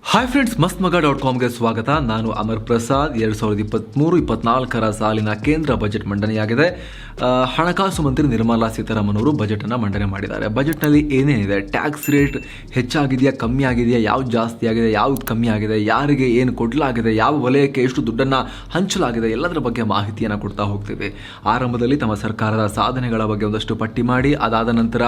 Hi friends, mastmaga.comಗೆ ಸ್ವಾಗತ. ನಾನು ಅಮರ್ ಪ್ರಸಾದ್. 2023-24 ಸಾಲಿನ ಕೇಂದ್ರ ಬಜೆಟ್ ಮಂಡನೆಯಾಗಿದೆ. ಹಣಕಾಸು ಮಂತ್ರಿ ನಿರ್ಮಲಾ ಸೀತಾರಾಮನ್ ಅವರು ಬಜೆಟ್ ಅನ್ನು ಮಂಡನೆ ಮಾಡಿದ್ದಾರೆ. ಬಜೆಟ್ನಲ್ಲಿ ಏನೇನಿದೆ, ಟ್ಯಾಕ್ಸ್ ರೇಟ್ ಹೆಚ್ಚಾಗಿದೆಯಾ, ಕಮ್ಮಿ ಆಗಿದೆಯಾ, ಯಾವ್ದು ಜಾಸ್ತಿ ಆಗಿದೆ, ಯಾವ್ದು ಕಮ್ಮಿ ಆಗಿದೆ, ಯಾರಿಗೆ ಏನು ಕೊಡಲಾಗಿದೆ, ಯಾವ ವಲಯಕ್ಕೆ ಎಷ್ಟು ದುಡ್ಡನ್ನು ಹಂಚಲಾಗಿದೆ, ಎಲ್ಲದರ ಬಗ್ಗೆ ಮಾಹಿತಿಯನ್ನು ಕೊಡ್ತಾ ಹೋಗ್ತೀವಿ. ಆರಂಭದಲ್ಲಿ ತಮ್ಮ ಸರ್ಕಾರದ ಸಾಧನೆಗಳ ಬಗ್ಗೆ ಒಂದಷ್ಟು ಪಟ್ಟಿ ಮಾಡಿ, ಅದಾದ ನಂತರ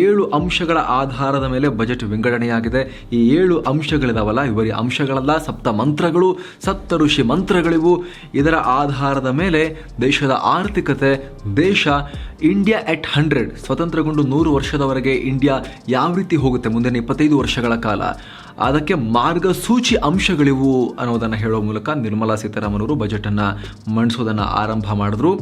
7 ಅಂಶಗಳ ಆಧಾರದ ಮೇಲೆ ಬಜೆಟ್ ವಿಂಗಡಣೆಯಾಗಿದೆ. ಈ 7 ಅಂಶಗಳಿದಾವಲ್ಲ, ಇವರಿ ಅಂಶಗಳಲ್ಲ, ಸಪ್ತ ಮಂತ್ರಗಳು, ಸಪ್ತ ಋಷಿ ಮಂತ್ರಗಳಿವು. ಇದರ ಆಧಾರದ ಮೇಲೆ ದೇಶದ ಆರ್ಥಿಕತೆ, ದೇಶ ಇಂಡಿಯಾ ಎಟ್ 100 ಸ್ವತಂತ್ರಗೊಂಡು 100 ವರ್ಷದವರೆಗೆ ಇಂಡಿಯಾ ಯಾವ ರೀತಿ ಹೋಗುತ್ತೆ ಮುಂದಿನ 25 ವರ್ಷಗಳ ಕಾಲ, ಅದಕ್ಕೆ ಮಾರ್ಗಸೂಚಿ ಅಂಶಗಳಿವು ಅನ್ನೋದನ್ನು ಹೇಳೋ ಮೂಲಕ ನಿರ್ಮಲಾ ಸೀತಾರಾಮನ್ ಅವರು ಬಜೆಟನ್ನು ಮಂಡಿಸೋದನ್ನು ಆರಂಭ ಮಾಡಿದ್ರು.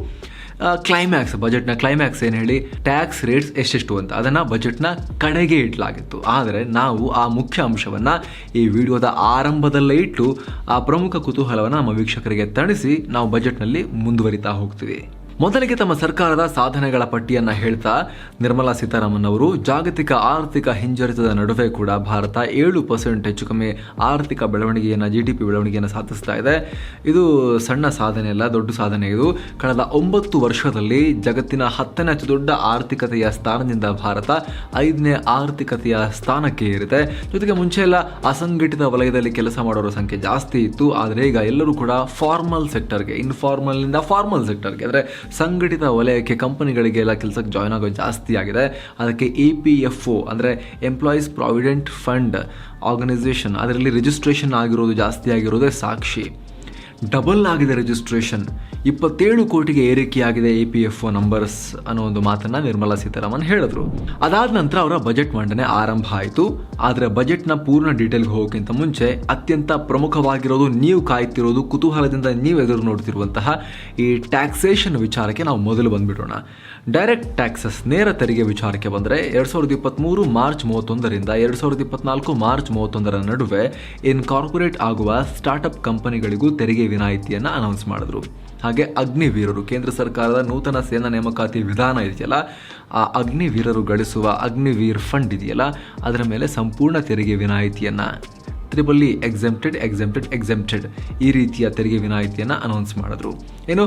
ಕ್ಲೈಮ್ಯಾಕ್ಸ್, ಬಜೆಟ್ನ ಕ್ಲೈಮ್ಯಾಕ್ಸ್ ಏನು ಹೇಳಿ, ಟ್ಯಾಕ್ಸ್ ರೇಟ್ಸ್ ಎಷ್ಟೆಷ್ಟು ಅಂತ ಅದನ್ನು ಬಜೆಟ್ನ ಕಡೆಗೆ ಇಡಲಾಗಿತ್ತು. ಆದರೆ ನಾವು ಆ ಮುಖ್ಯ ಅಂಶವನ್ನು ಈ ವಿಡಿಯೋದ ಆರಂಭದಲ್ಲೇ ಇಟ್ಟು ಆ ಪ್ರಮುಖ ಕುತೂಹಲವನ್ನು ನಮ್ಮ ವೀಕ್ಷಕರಿಗೆ ತಣಿಸಿ ನಾವು ಬಜೆಟ್ನಲ್ಲಿ ಮುಂದುವರಿತಾ ಹೋಗ್ತೀವಿ. ಮೊದಲಿಗೆ ತಮ್ಮ ಸರ್ಕಾರದ ಸಾಧನೆಗಳ ಪಟ್ಟಿಯನ್ನು ಹೇಳ್ತಾ ನಿರ್ಮಲಾ ಸೀತಾರಾಮನ್ ಅವರು, ಜಾಗತಿಕ ಆರ್ಥಿಕ ಹಿಂಜರಿತದ ನಡುವೆ ಕೂಡ ಭಾರತ 7% ಹೆಚ್ಚು ಕಮ್ಮಿ ಆರ್ಥಿಕ ಬೆಳವಣಿಗೆಯನ್ನು, GDP ಬೆಳವಣಿಗೆಯನ್ನು ಸಾಧಿಸ್ತಾ ಇದೆ. ಇದು ಸಣ್ಣ ಸಾಧನೆ ಅಲ್ಲ, ದೊಡ್ಡ ಸಾಧನೆ. ಇದು ಕಳೆದ 9 ವರ್ಷದಲ್ಲಿ ಜಗತ್ತಿನ 10ನೇ ಅತಿ ದೊಡ್ಡ ಆರ್ಥಿಕತೆಯ ಸ್ಥಾನದಿಂದ ಭಾರತ 5ನೇ ಆರ್ಥಿಕತೆಯ ಸ್ಥಾನಕ್ಕೆ ಏರಿದೆ. ಜೊತೆಗೆ ಮುಂಚೆ ಎಲ್ಲ ಅಸಂಘಟಿತ ವಲಯದಲ್ಲಿ ಕೆಲಸ ಮಾಡೋರ ಸಂಖ್ಯೆ ಜಾಸ್ತಿ ಇತ್ತು. ಆದರೆ ಈಗ ಎಲ್ಲರೂ ಕೂಡ ಫಾರ್ಮಲ್ ಸೆಕ್ಟರ್ಗೆ, ಇನ್ಫಾರ್ಮಲ್ನಿಂದ ಫಾರ್ಮಲ್ ಸೆಕ್ಟರ್ಗೆ, ಅಂದರೆ ಸಂಘಟಿತ ವಲಯಕ್ಕೆ, ಕಂಪನಿಗಳಿಗೆಲ್ಲ ಕೆಲಸಕ್ಕೆ ಜಾಯ್ನ್ ಆಗೋದು ಜಾಸ್ತಿ ಆಗಿದೆ. ಅದಕ್ಕೆ EPFO ಅಂದರೆ ಎಂಪ್ಲಾಯೀಸ್ ಪ್ರಾವಿಡೆಂಟ್ ಫಂಡ್ ಆರ್ಗನೈಸೇಷನ್, ಅದರಲ್ಲಿ ರಿಜಿಸ್ಟ್ರೇಷನ್ ಆಗಿರೋದು ಜಾಸ್ತಿ ಆಗಿರೋದೇ ಸಾಕ್ಷಿ. ಡಬಲ್ ಆಗಿದೆ ರಿಜಿಸ್ಟ್ರೇಷನ್, 27 ಕೋಟಿಗೆ ಏರಿಕೆಯಾಗಿದೆ EPFO ನಂಬರ್ಸ್ ಅನ್ನೋ ಒಂದು ಮಾತನ್ನು ನಿರ್ಮಲಾ ಸೀತಾರಾಮನ್ ಹೇಳಿದ್ರು. ಅದಾದ ನಂತರ ಅವರ ಬಜೆಟ್ ಮಂಡನೆ ಆರಂಭ ಆಯಿತು. ಆದರೆ ಬಜೆಟ್ನ ಪೂರ್ಣ ಡೀಟೇಲ್ಗೆ ಹೋಗೋಕ್ಕಿಂತ ಮುಂಚೆ ಅತ್ಯಂತ ಪ್ರಮುಖವಾಗಿರೋದು, ನೀವು ಕಾಯ್ತಿರೋದು, ಕುತೂಹಲದಿಂದ ನೀವು ಎದುರು ನೋಡ್ತಿರುವಂತಹ ಈ ಟ್ಯಾಕ್ಸೇಷನ್ ವಿಚಾರಕ್ಕೆ ನಾವು ಮೊದಲು ಬಂದ್ಬಿಡೋಣ. ಡೈರೆಕ್ಟ್ ಟ್ಯಾಕ್ಸಸ್, ನೇರ ತೆರಿಗೆ ವಿಚಾರಕ್ಕೆ ಬಂದರೆ 2023 ಮಾರ್ಚ್ 31ರಿಂದ 2024 ಮಾರ್ಚ್ 31ರ ನಡುವೆ ಇನ್ಕಾರ್ಪೊರೇಟ್ ಆಗುವ ಸ್ಟಾರ್ಟ್ಅಪ್ ಕಂಪನಿಗಳಿಗೂ ತೆರಿಗೆ ವಿನಾಯಿತಿಯನ್ನು ಅನೌನ್ಸ್ ಮಾಡಿದ್ರು. ಹಾಗೆ ಅಗ್ನಿವೀರರು, ಕೇಂದ್ರ ಸರ್ಕಾರದ ನೂತನ ಸೇನಾ ನೇಮಕಾತಿ ವಿಧಾನ ಇದೆಯಲ್ಲ, ಆ ಅಗ್ನಿವೀರರು ಗಳಿಸುವ ಅಗ್ನಿವೀರ್ ಫಂಡ್ ಇದೆಯಲ್ಲ, ಅದರ ಮೇಲೆ ಸಂಪೂರ್ಣ ತೆರಿಗೆ ವಿನಾಯಿತಿಯನ್ನು, EEE ಎಕ್ಸೆಂಪ್ಟೆಡ್ ಈ ರೀತಿಯ ತೆರಿಗೆ ವಿನಾಯಿತಿಯನ್ನು ಅನೌನ್ಸ್ ಮಾಡಿದ್ರು. ಏನು,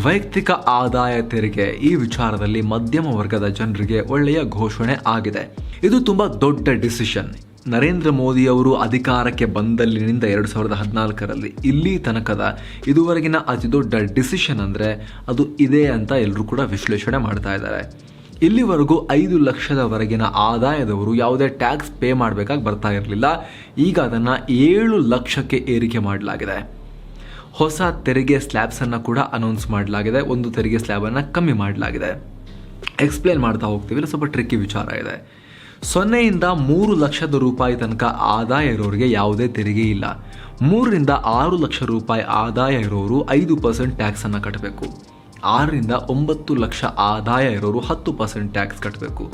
ವೈಯಕ್ತಿಕ ಆದಾಯ ತೆರಿಗೆ, ಈ ವಿಚಾರದಲ್ಲಿ ಮಧ್ಯಮ ವರ್ಗದ ಜನರಿಗೆ ಒಳ್ಳೆಯ ಘೋಷಣೆ ಆಗಿದೆ. ಇದು ತುಂಬ ದೊಡ್ಡ ಡಿಸಿಷನ್. ನರೇಂದ್ರ ಮೋದಿ ಅವರು ಅಧಿಕಾರಕ್ಕೆ ಬಂದಲ್ಲಿನಿಂದ 2014ರಲ್ಲಿ ಇಲ್ಲಿ ತನಕದ ಇದುವರೆಗಿನ ಅತಿ ದೊಡ್ಡ ಡಿಸಿಷನ್ ಅಂದರೆ ಅದು ಇದೆ ಅಂತ ಎಲ್ಲರೂ ಕೂಡ ವಿಶ್ಲೇಷಣೆ ಮಾಡ್ತಾ ಇದ್ದಾರೆ. ಇಲ್ಲಿವರೆಗೂ 5 ಲಕ್ಷದವರೆಗಿನ ಆದಾಯದವರು ಯಾವುದೇ ಟ್ಯಾಕ್ಸ್ ಪೇ ಮಾಡಬೇಕಾಗಿ ಬರ್ತಾ ಇರಲಿಲ್ಲ. ಈಗ ಅದನ್ನು 7 ಲಕ್ಷಕ್ಕೆ ಏರಿಕೆ ಮಾಡಲಾಗಿದೆ. ಹೊಸ ತೆರಿಗೆ ಸ್ಲ್ಯಾಬ್ಸನ್ನು ಕೂಡ ಅನೌನ್ಸ್ ಮಾಡಲಾಗಿದೆ. ಒಂದು ತೆರಿಗೆ ಸ್ಲ್ಯಾಬನ್ನು ಕಮ್ಮಿ ಮಾಡಲಾಗಿದೆ. ಎಕ್ಸ್ಪ್ಲೇನ್ ಮಾಡ್ತಾ ಹೋಗ್ತೀವಿ, ಇಲ್ಲ ಸ್ವಲ್ಪ ಟ್ರಿಕ್ಕಿ ವಿಚಾರ ಇದೆ. 0ರಿಂದ 3 ಲಕ್ಷದ ರೂಪಾಯಿ ತನಕ ಆದಾಯ ಇರೋರಿಗೆ ಯಾವುದೇ ತೆರಿಗೆ ಇಲ್ಲ. 3ರಿಂದ 6 ಲಕ್ಷ ರೂಪಾಯಿ ಆದಾಯ ಇರೋರು 5% ಟ್ಯಾಕ್ಸನ್ನು ಕಟ್ಟಬೇಕು. 6ರಿಂದ 9 ಲಕ್ಷ ಆದಾಯ ಇರೋರು 10% ಟ್ಯಾಕ್ಸ್ ಕಟ್ಟಬೇಕು.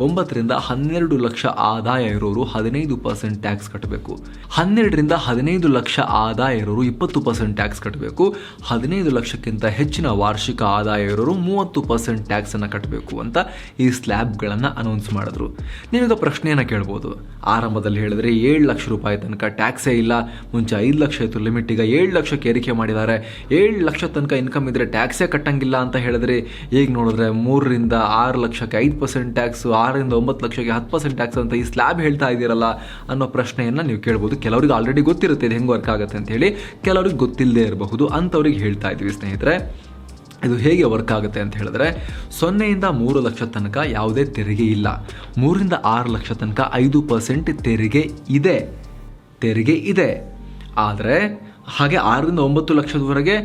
9ರಿಂದ 12 ಲಕ್ಷ ಆದಾಯ ಇರೋರು 15% ಟ್ಯಾಕ್ಸ್ ಕಟ್ಟಬೇಕು. 12ರಿಂದ 15 ಲಕ್ಷ ಆದಾಯ ಇರೋರು 20% ಟ್ಯಾಕ್ಸ್ ಕಟ್ಟಬೇಕು. 15 ಲಕ್ಷಕ್ಕಿಂತ ಹೆಚ್ಚಿನ ವಾರ್ಷಿಕ ಆದಾಯ ಇರೋರು 30% ಟ್ಯಾಕ್ಸನ್ನು ಕಟ್ಟಬೇಕು ಅಂತ ಈ ಸ್ಲ್ಯಾಬ್ಗಳನ್ನು ಅನೌನ್ಸ್ ಮಾಡಿದ್ರು. ನೀವೀಗ ಪ್ರಶ್ನೆಯನ್ನು ಕೇಳ್ಬೋದು, ಆರಂಭದಲ್ಲಿ ಹೇಳಿದ್ರೆ 7 ಲಕ್ಷ ರೂಪಾಯಿ ತನಕ ಟ್ಯಾಕ್ಸೇ ಇಲ್ಲ, ಮುಂಚೆ 5 ಲಕ್ಷ ಇತ್ತು ಲಿಮಿಟ್, ಈಗ 7 ಲಕ್ಷಕ್ಕೆ ಏರಿಕೆ ಮಾಡಿದ್ದಾರೆ. 7 ಲಕ್ಷ ತನಕ ಇನ್ಕಮ್ ಇದ್ದರೆ ಟ್ಯಾಕ್ಸೇ ಕಟ್ಟಂಗಿಲ್ಲ ಅಂತ ಹೇಳಿದ್ರೆ, ಈಗ ನೋಡಿದ್ರೆ 3ರಿಂದ 6 ಲಕ್ಷಕ್ಕೆ 5% ಟ್ಯಾಕ್ಸು, 6ರಿಂದ 9 ಲಕ್ಷಕ್ಕೆ 10% ಟ್ಯಾಕ್ಸ್ ಅಂತ ಈ ಸ್ಲ್ಯಾಬ್ ಹೇಳ್ತಾ ಇದ್ದೀರಲ್ಲ ಅನ್ನೋ ಪ್ರಶ್ನೆಯನ್ನು ನೀವು ಕೇಳ್ಬೋದು. ಕೆಲವರಿಗೆ ಆಲ್ರೆಡಿ ಗೊತ್ತಿರುತ್ತೆ ಇದು ಹೆಂಗೆ ವರ್ಕ್ ಆಗುತ್ತೆ ಅಂತ ಹೇಳಿ, ಕೆಲವ್ರಿಗೆ ಗೊತ್ತಿಲ್ಲದೆ ಇರಬಹುದು. ಅಂಥವ್ರಿಗೆ ಹೇಳ್ತಾ ಇದ್ದೀವಿ ಸ್ನೇಹಿತರೆ, ಇದು ಹೇಗೆ ವರ್ಕ್ ಆಗುತ್ತೆ ಅಂತ ಹೇಳಿದ್ರೆ, 0ಯಿಂದ 3 ಲಕ್ಷ ತನಕ ಯಾವುದೇ ತೆರಿಗೆ ಇಲ್ಲ. 3ರಿಂದ 6 ಲಕ್ಷ ತನಕ 5% ತೆರಿಗೆ ಇದೆ. ಆದರೆ ಹಾಗೆ 6ರಿಂದ 9 ಲಕ್ಷದವರೆಗೆ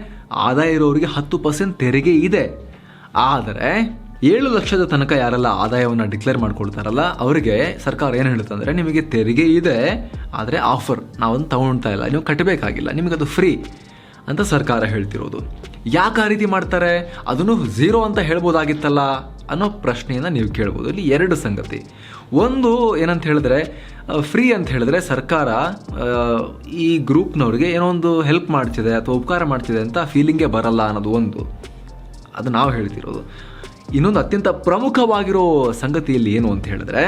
ಆದಾಯ ಇರೋರಿಗೆ 10% ತೆರಿಗೆ ಇದೆ. ಆದರೆ 7 ಲಕ್ಷದ ತನಕ ಯಾರೆಲ್ಲ ಆದಾಯವನ್ನು ಡಿಕ್ಲೇರ್ ಮಾಡ್ಕೊಳ್ತಾರಲ್ಲ ಅವರಿಗೆ ಸರ್ಕಾರ ಏನು ಹೇಳುತ್ತೆ ಅಂದರೆ, ನಿಮಗೆ ತೆರಿಗೆ ಇದೆ, ಆದರೆ ಆಫರ್ ನಾವೊಂದು ತಗೊಳ್ತಾ ಇಲ್ಲ, ನೀವು ಕಟ್ಟಬೇಕಾಗಿಲ್ಲ, ನಿಮಗದು ಫ್ರೀ ಅಂತ ಸರ್ಕಾರ ಹೇಳ್ತಿರೋದು. ಯಾಕೆ ಆ ರೀತಿ ಮಾಡ್ತಾರೆ, ಅದನ್ನು 0 ಅಂತ ಹೇಳ್ಬೋದಾಗಿತ್ತಲ್ಲ ಅನ್ನೋ ಪ್ರಶ್ನೆಯನ್ನು ನೀವು ಕೇಳ್ಬೋದು. ಇಲ್ಲಿ 2 ಸಂಗತಿ. ಒಂದು ಏನಂತ ಹೇಳಿದ್ರೆ, ಫ್ರೀ ಅಂತ ಹೇಳಿದ್ರೆ ಸರ್ಕಾರ ಈ ಗ್ರೂಪ್ನವ್ರಿಗೆ ಏನೋ ಒಂದು ಹೆಲ್ಪ್ ಮಾಡ್ತಿದೆ ಅಥವಾ ಉಪಕಾರ ಮಾಡ್ತಿದೆ ಅಂತ ಫೀಲಿಂಗೇ ಬರಲ್ಲ ಅನ್ನೋದು ಒಂದು, ಅದು ನಾವು ಹೇಳ್ತಿರೋದು. ಇನ್ನೊಂದು ಅತ್ಯಂತ ಪ್ರಮುಖವಾಗಿರೋ ಸಂಗತಿಯಲ್ಲಿ ಏನು ಅಂತ ಹೇಳಿದ್ರೆ,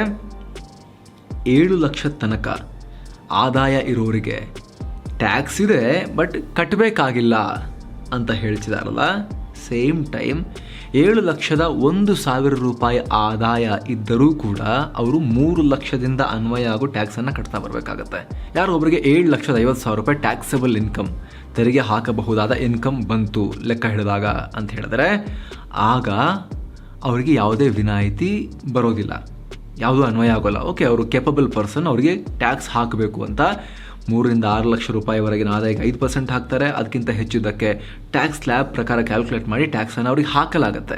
7 ಲಕ್ಷ ತನಕ ಆದಾಯ ಇರೋರಿಗೆ ಟ್ಯಾಕ್ಸ್ ಇದೆ ಬಟ್ ಕಟ್ಟಬೇಕಾಗಿಲ್ಲ ಅಂತ ಹೇಳ್ತಿದಾರಲ್ಲ, ಸೇಮ್ ಟೈಮ್ 7,01,000 ರೂಪಾಯಿ ಆದಾಯ ಇದ್ದರೂ ಕೂಡ ಅವರು 3 ಲಕ್ಷದಿಂದ ಅನ್ವಯ ಆಗೋ ಟ್ಯಾಕ್ಸನ್ನು ಕಟ್ತಾ ಬರಬೇಕಾಗತ್ತೆ. ಯಾರೊಬ್ಬರಿಗೆ 7,50,000 ರೂಪಾಯಿ ಟ್ಯಾಕ್ಸಬಲ್ ಇನ್ಕಮ್, ತೆರಿಗೆ ಹಾಕಬಹುದಾದ ಇನ್ಕಮ್ ಬಂತು ಲೆಕ್ಕ ಹಿಡಿದಾಗ ಅಂತ ಹೇಳಿದ್ರೆ, ಆಗ ಅವರಿಗೆ ಯಾವುದೇ ವಿನಾಯಿತಿ ಬರೋದಿಲ್ಲ, ಯಾವುದೂ ಅನ್ವಯ ಆಗೋಲ್ಲ. ಓಕೆ, ಅವರು ಕೇಪಬಲ್ ಪರ್ಸನ್, ಅವರಿಗೆ ಟ್ಯಾಕ್ಸ್ ಹಾಕಬೇಕು ಅಂತ 3-6 ಲಕ್ಷ ರೂಪಾಯಿವರೆಗಿನ ಆದಾಯಕ್ಕೆ 5% ಹಾಕ್ತಾರೆ. ಅದಕ್ಕಿಂತ ಹೆಚ್ಚಿದ್ದಕ್ಕೆ ಟ್ಯಾಕ್ಸ್ ಸ್ಲ್ಯಾಬ್ ಪ್ರಕಾರ ಕ್ಯಾಲ್ಕುಲೇಟ್ ಮಾಡಿ ಟ್ಯಾಕ್ಸನ್ನು ಅವ್ರಿಗೆ ಹಾಕಲಾಗತ್ತೆ.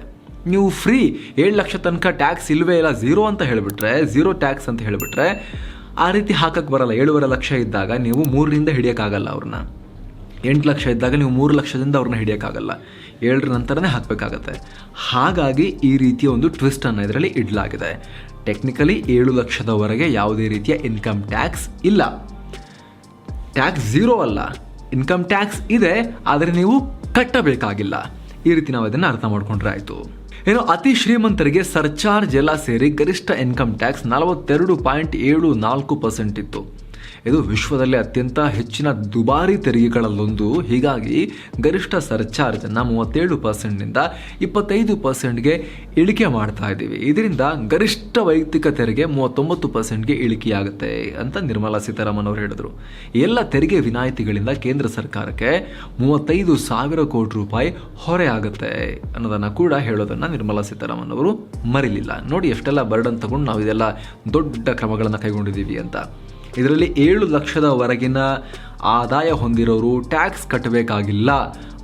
ನೀವು ಫ್ರೀ 7 ಲಕ್ಷ ತನಕ ಟ್ಯಾಕ್ಸ್ ಇಲ್ಲವೇ ಇಲ್ಲ, ಝೀರೋ ಅಂತ ಹೇಳಿಬಿಟ್ರೆ, ಝೀರೋ ಟ್ಯಾಕ್ಸ್ ಅಂತ ಹೇಳಿಬಿಟ್ರೆ ಆ ರೀತಿ ಹಾಕಕ್ಕೆ ಬರಲ್ಲ. 7.5 ಲಕ್ಷ ಇದ್ದಾಗ ನೀವು 3ರಿಂದ ಹಿಡಿಯೋಕ್ಕಾಗಲ್ಲ ಅವ್ರನ್ನ. 8 ಲಕ್ಷ ಇದ್ದಾಗ ನೀವು 3 ಲಕ್ಷದಿಂದ ಅವ್ರನ್ನ ಹಿಡಿಯೋಕ್ಕಾಗಲ್ಲ, 7ರ ನಂತರನೇ ಹಾಕಬೇಕಾಗತ್ತೆ. ಹಾಗಾಗಿ ಈ ರೀತಿಯ ಒಂದು ಟ್ವಿಸ್ಟನ್ನು ಇದರಲ್ಲಿ ಇಡಲಾಗಿದೆ. ಟೆಕ್ನಿಕಲಿ 7 ಲಕ್ಷದವರೆಗೆ ಯಾವುದೇ ರೀತಿಯ ಇನ್ಕಮ್ ಟ್ಯಾಕ್ಸ್ ಇಲ್ಲ, ಟ್ಯಾಕ್ಸ್ ಝೀರೋ ಅಲ್ಲ, ಇನ್ಕಮ್ ಟ್ಯಾಕ್ಸ್ ಇದೆ, ಆದರೆ ನೀವು ಕಟ್ಟಬೇಕಾಗಿಲ್ಲ. ಈ ರೀತಿ ನಾವು ಅದನ್ನು ಅರ್ಥ ಮಾಡ್ಕೊಂಡ್ರೆ ಆಯಿತು. ಏನು, ಅತಿ ಶ್ರೀಮಂತರಿಗೆ ಸರ್ಚಾರ್ಜ್ ಎಲ್ಲ ಸೇರಿ ಗರಿಷ್ಠ ಇನ್ಕಮ್ ಟ್ಯಾಕ್ಸ್ 42.74% ಇತ್ತು. ಇದು ವಿಶ್ವದಲ್ಲಿ ಅತ್ಯಂತ ಹೆಚ್ಚಿನ ದುಬಾರಿ ತೆರಿಗೆಗಳಲ್ಲೊಂದು. ಹೀಗಾಗಿ ಗರಿಷ್ಠ ಸರ್ಚಾರ್ಜನ್ನು 37%ನಿಂದ 25%ಗೆ ಇಳಿಕೆ ಮಾಡ್ತಾ ಇದ್ದೀವಿ. ಇದರಿಂದ ಗರಿಷ್ಠ ವೈಯಕ್ತಿಕ ತೆರಿಗೆ 39%ಗೆ ಇಳಿಕೆಯಾಗುತ್ತೆ ಅಂತ ನಿರ್ಮಲಾ ಸೀತಾರಾಮನ್ ಅವರು ಹೇಳಿದರು. ಎಲ್ಲ ತೆರಿಗೆ ವಿನಾಯಿತಿಗಳಿಂದ ಕೇಂದ್ರ ಸರ್ಕಾರಕ್ಕೆ 35,000 ಕೋಟಿ ರೂಪಾಯಿ ಹೊರೆ ಆಗುತ್ತೆ ಅನ್ನೋದನ್ನು ಕೂಡ ಹೇಳೋದನ್ನು ನಿರ್ಮಲಾ ಸೀತಾರಾಮನ್ ಅವರು ಮರಿಲಿಲ್ಲ. ನೋಡಿ ಎಷ್ಟೆಲ್ಲ ಬರ್ಡನ್ ತಗೊಂಡು ನಾವು ಇದೆಲ್ಲ ದೊಡ್ಡ ಕ್ರಮಗಳನ್ನು ಕೈಗೊಂಡಿದ್ದೀವಿ ಅಂತ. ಇದರಲ್ಲಿ 7 ಲಕ್ಷದವರೆಗಿನ ಆದಾಯ ಹೊಂದಿರೋರು ಟ್ಯಾಕ್ಸ್ ಕಟ್ಟಬೇಕಾಗಿಲ್ಲ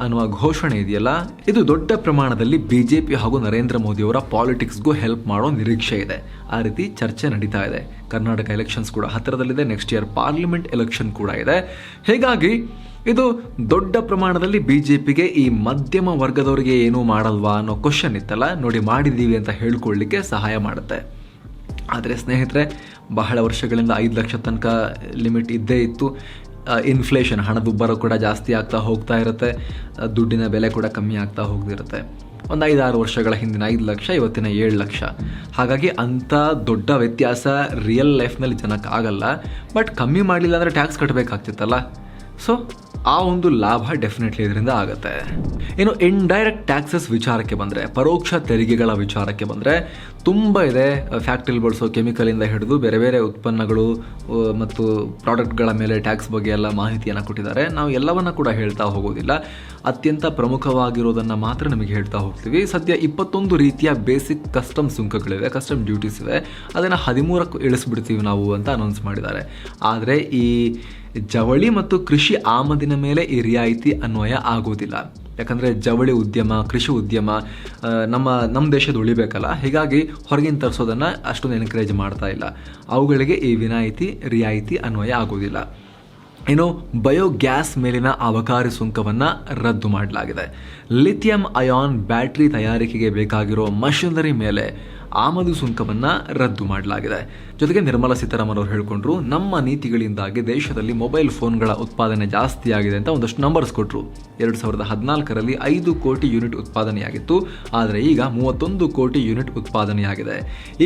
ಅನ್ನುವ ಘೋಷಣೆ ಇದೆಯಲ್ಲ, ಇದು ದೊಡ್ಡ ಪ್ರಮಾಣದಲ್ಲಿ BJP ಹಾಗೂ ನರೇಂದ್ರ ಮೋದಿಯವರ ಪಾಲಿಟಿಕ್ಸ್ಗೂ ಹೆಲ್ಪ್ ಮಾಡೋ ನಿರೀಕ್ಷೆ ಇದೆ. ಆ ರೀತಿ ಚರ್ಚೆ ನಡೀತಾ ಇದೆ. ಕರ್ನಾಟಕ ಎಲೆಕ್ಷನ್ಸ್ ಕೂಡ ಹತ್ತಿರದಲ್ಲಿದೆ, ನೆಕ್ಸ್ಟ್ ಇಯರ್ ಪಾರ್ಲಿಮೆಂಟ್ ಎಲೆಕ್ಷನ್ ಕೂಡ ಇದೆ. ಹೀಗಾಗಿ ಇದು ದೊಡ್ಡ ಪ್ರಮಾಣದಲ್ಲಿ BJPಗೆ ಈ ಮಧ್ಯಮ ವರ್ಗದವರಿಗೆ ಏನೂ ಮಾಡಲ್ವಾ ಅನ್ನೋ ಕ್ವಶನ್ ಇತ್ತಲ್ಲ, ನೋಡಿ ಮಾಡಿದ್ದೀವಿ ಅಂತ ಹೇಳ್ಕೊಳ್ಳಿಕ್ಕೆ ಸಹಾಯ ಮಾಡುತ್ತೆ. ಆದರೆ ಸ್ನೇಹಿತರೆ, ಬಹಳ ವರ್ಷಗಳಿಂದ 5 ಲಕ್ಷ ತನಕ ಲಿಮಿಟ್ ಇದ್ದೇ ಇತ್ತು. ಇನ್ಫ್ಲೇಷನ್, ಹಣದುಬ್ಬರ ಕೂಡ ಜಾಸ್ತಿ ಆಗ್ತಾ ಹೋಗ್ತಾ ಇರುತ್ತೆ, ದುಡ್ಡಿನ ಬೆಲೆ ಕೂಡ ಕಮ್ಮಿ ಆಗ್ತಾ ಹೋಗ್ತಿರುತ್ತೆ. ಒಂದು 5-6 ವರ್ಷಗಳ ಹಿಂದಿನ 5 ಲಕ್ಷ, ಇವತ್ತಿನ 7 ಲಕ್ಷ. ಹಾಗಾಗಿ ಅಂಥ ದೊಡ್ಡ ವ್ಯತ್ಯಾಸ ರಿಯಲ್ ಲೈಫ್ನಲ್ಲಿ ಜನಕ್ಕೆ ಆಗಲ್ಲ. ಬಟ್ ಕಮ್ಮಿ ಮಾಡಲಿಲ್ಲ ಅಂದರೆ ಟ್ಯಾಕ್ಸ್ ಕಟ್ಟಬೇಕಾಗ್ತಿತ್ತಲ್ಲ, ಸೊ ಆ ಒಂದು ಲಾಭ ಡೆಫಿನೆಟ್ಲಿ ಇದರಿಂದ ಆಗುತ್ತೆ. ಇನ್ನು ಇಂಡೈರೆಕ್ಟ್ ಟ್ಯಾಕ್ಸಸ್ ವಿಚಾರಕ್ಕೆ ಬಂದರೆ, ಪರೋಕ್ಷ ತೆರಿಗೆಗಳ ವಿಚಾರಕ್ಕೆ ಬಂದರೆ ತುಂಬ ಇದೆ. ಫ್ಯಾಕ್ಟ್ರಿಲಿ ಬಳಸೋ ಕೆಮಿಕಲಿಂದ ಹಿಡಿದು ಬೇರೆ ಬೇರೆ ಉತ್ಪನ್ನಗಳು ಮತ್ತು ಪ್ರಾಡಕ್ಟ್ಗಳ ಮೇಲೆ ಟ್ಯಾಕ್ಸ್ ಬಗ್ಗೆ ಎಲ್ಲ ಮಾಹಿತಿಯನ್ನು ಕೊಟ್ಟಿದ್ದಾರೆ. ನಾವು ಎಲ್ಲವನ್ನ ಕೂಡ ಹೇಳ್ತಾ ಹೋಗೋದಿಲ್ಲ, ಅತ್ಯಂತ ಪ್ರಮುಖವಾಗಿರೋದನ್ನು ಮಾತ್ರ ನಿಮಗೆ ಹೇಳ್ತಾ ಹೋಗ್ತೀವಿ. ಸದ್ಯ 21 ರೀತಿಯ ಬೇಸಿಕ್ ಕಸ್ಟಮ್ ಸುಂಕಗಳಿವೆ, ಕಸ್ಟಮ್ ಡ್ಯೂಟೀಸ್ ಇವೆ. ಅದನ್ನು 13ಕ್ಕೆ ಇಳಿಸ್ಬಿಡ್ತೀವಿ ನಾವು ಅಂತ ಅನೌನ್ಸ್ ಮಾಡಿದ್ದಾರೆ. ಆದರೆ ಈ ಜವಳಿ ಮತ್ತು ಕೃಷಿ ಆಮದಿನ ಮೇಲೆ ಈ ರಿಯಾಯಿತಿ ಅನ್ವಯ ಆಗೋದಿಲ್ಲ. ಯಾಕಂದರೆ ಜವಳಿ ಉದ್ಯಮ, ಕೃಷಿ ಉದ್ಯಮ ನಮ್ಮ ದೇಶದ ಉಳಿಬೇಕಲ್ಲ, ಹೀಗಾಗಿ ಹೊರಗಿನ ತರಿಸೋದನ್ನು ಅಷ್ಟೊಂದು ಎನ್ಕರೇಜ್ ಮಾಡ್ತಾ ಇಲ್ಲ. ಅವುಗಳಿಗೆ ಈ ರಿಯಾಯಿತಿ ಅನ್ವಯ ಆಗೋದಿಲ್ಲ. ಇನ್ನು ಬಯೋಗ್ಯಾಸ್ ಮೇಲಿನ ಅಬಕಾರಿ ಸುಂಕವನ್ನು ರದ್ದು ಮಾಡಲಾಗಿದೆ. ಲಿಥಿಯಂ ಅಯಾನ್ ಬ್ಯಾಟ್ರಿ ತಯಾರಿಕೆಗೆ ಬೇಕಾಗಿರೋ ಮಷಿನರಿ ಮೇಲೆ ಆಮದು ಸುಂಕವನ್ನು ರದ್ದು ಮಾಡಲಾಗಿದೆ. ಜೊತೆಗೆ ನಿರ್ಮಲಾ ಸೀತಾರಾಮನ್ ಅವರು ಹೇಳಿಕೊಂಡ್ರು, ನಮ್ಮ ನೀತಿಗಳಿಂದಾಗಿ ದೇಶದಲ್ಲಿ ಮೊಬೈಲ್ ಫೋನ್ಗಳ ಉತ್ಪಾದನೆ ಜಾಸ್ತಿ ಆಗಿದೆ ಅಂತ ಒಂದಷ್ಟು ನಂಬರ್ಸ್ ಕೊಟ್ಟರು. 2014ರಲ್ಲಿ 5 ಕೋಟಿ ಯೂನಿಟ್ ಉತ್ಪಾದನೆಯಾಗಿತ್ತು, ಆದರೆ ಈಗ 31 ಕೋಟಿ ಯೂನಿಟ್ ಉತ್ಪಾದನೆಯಾಗಿದೆ.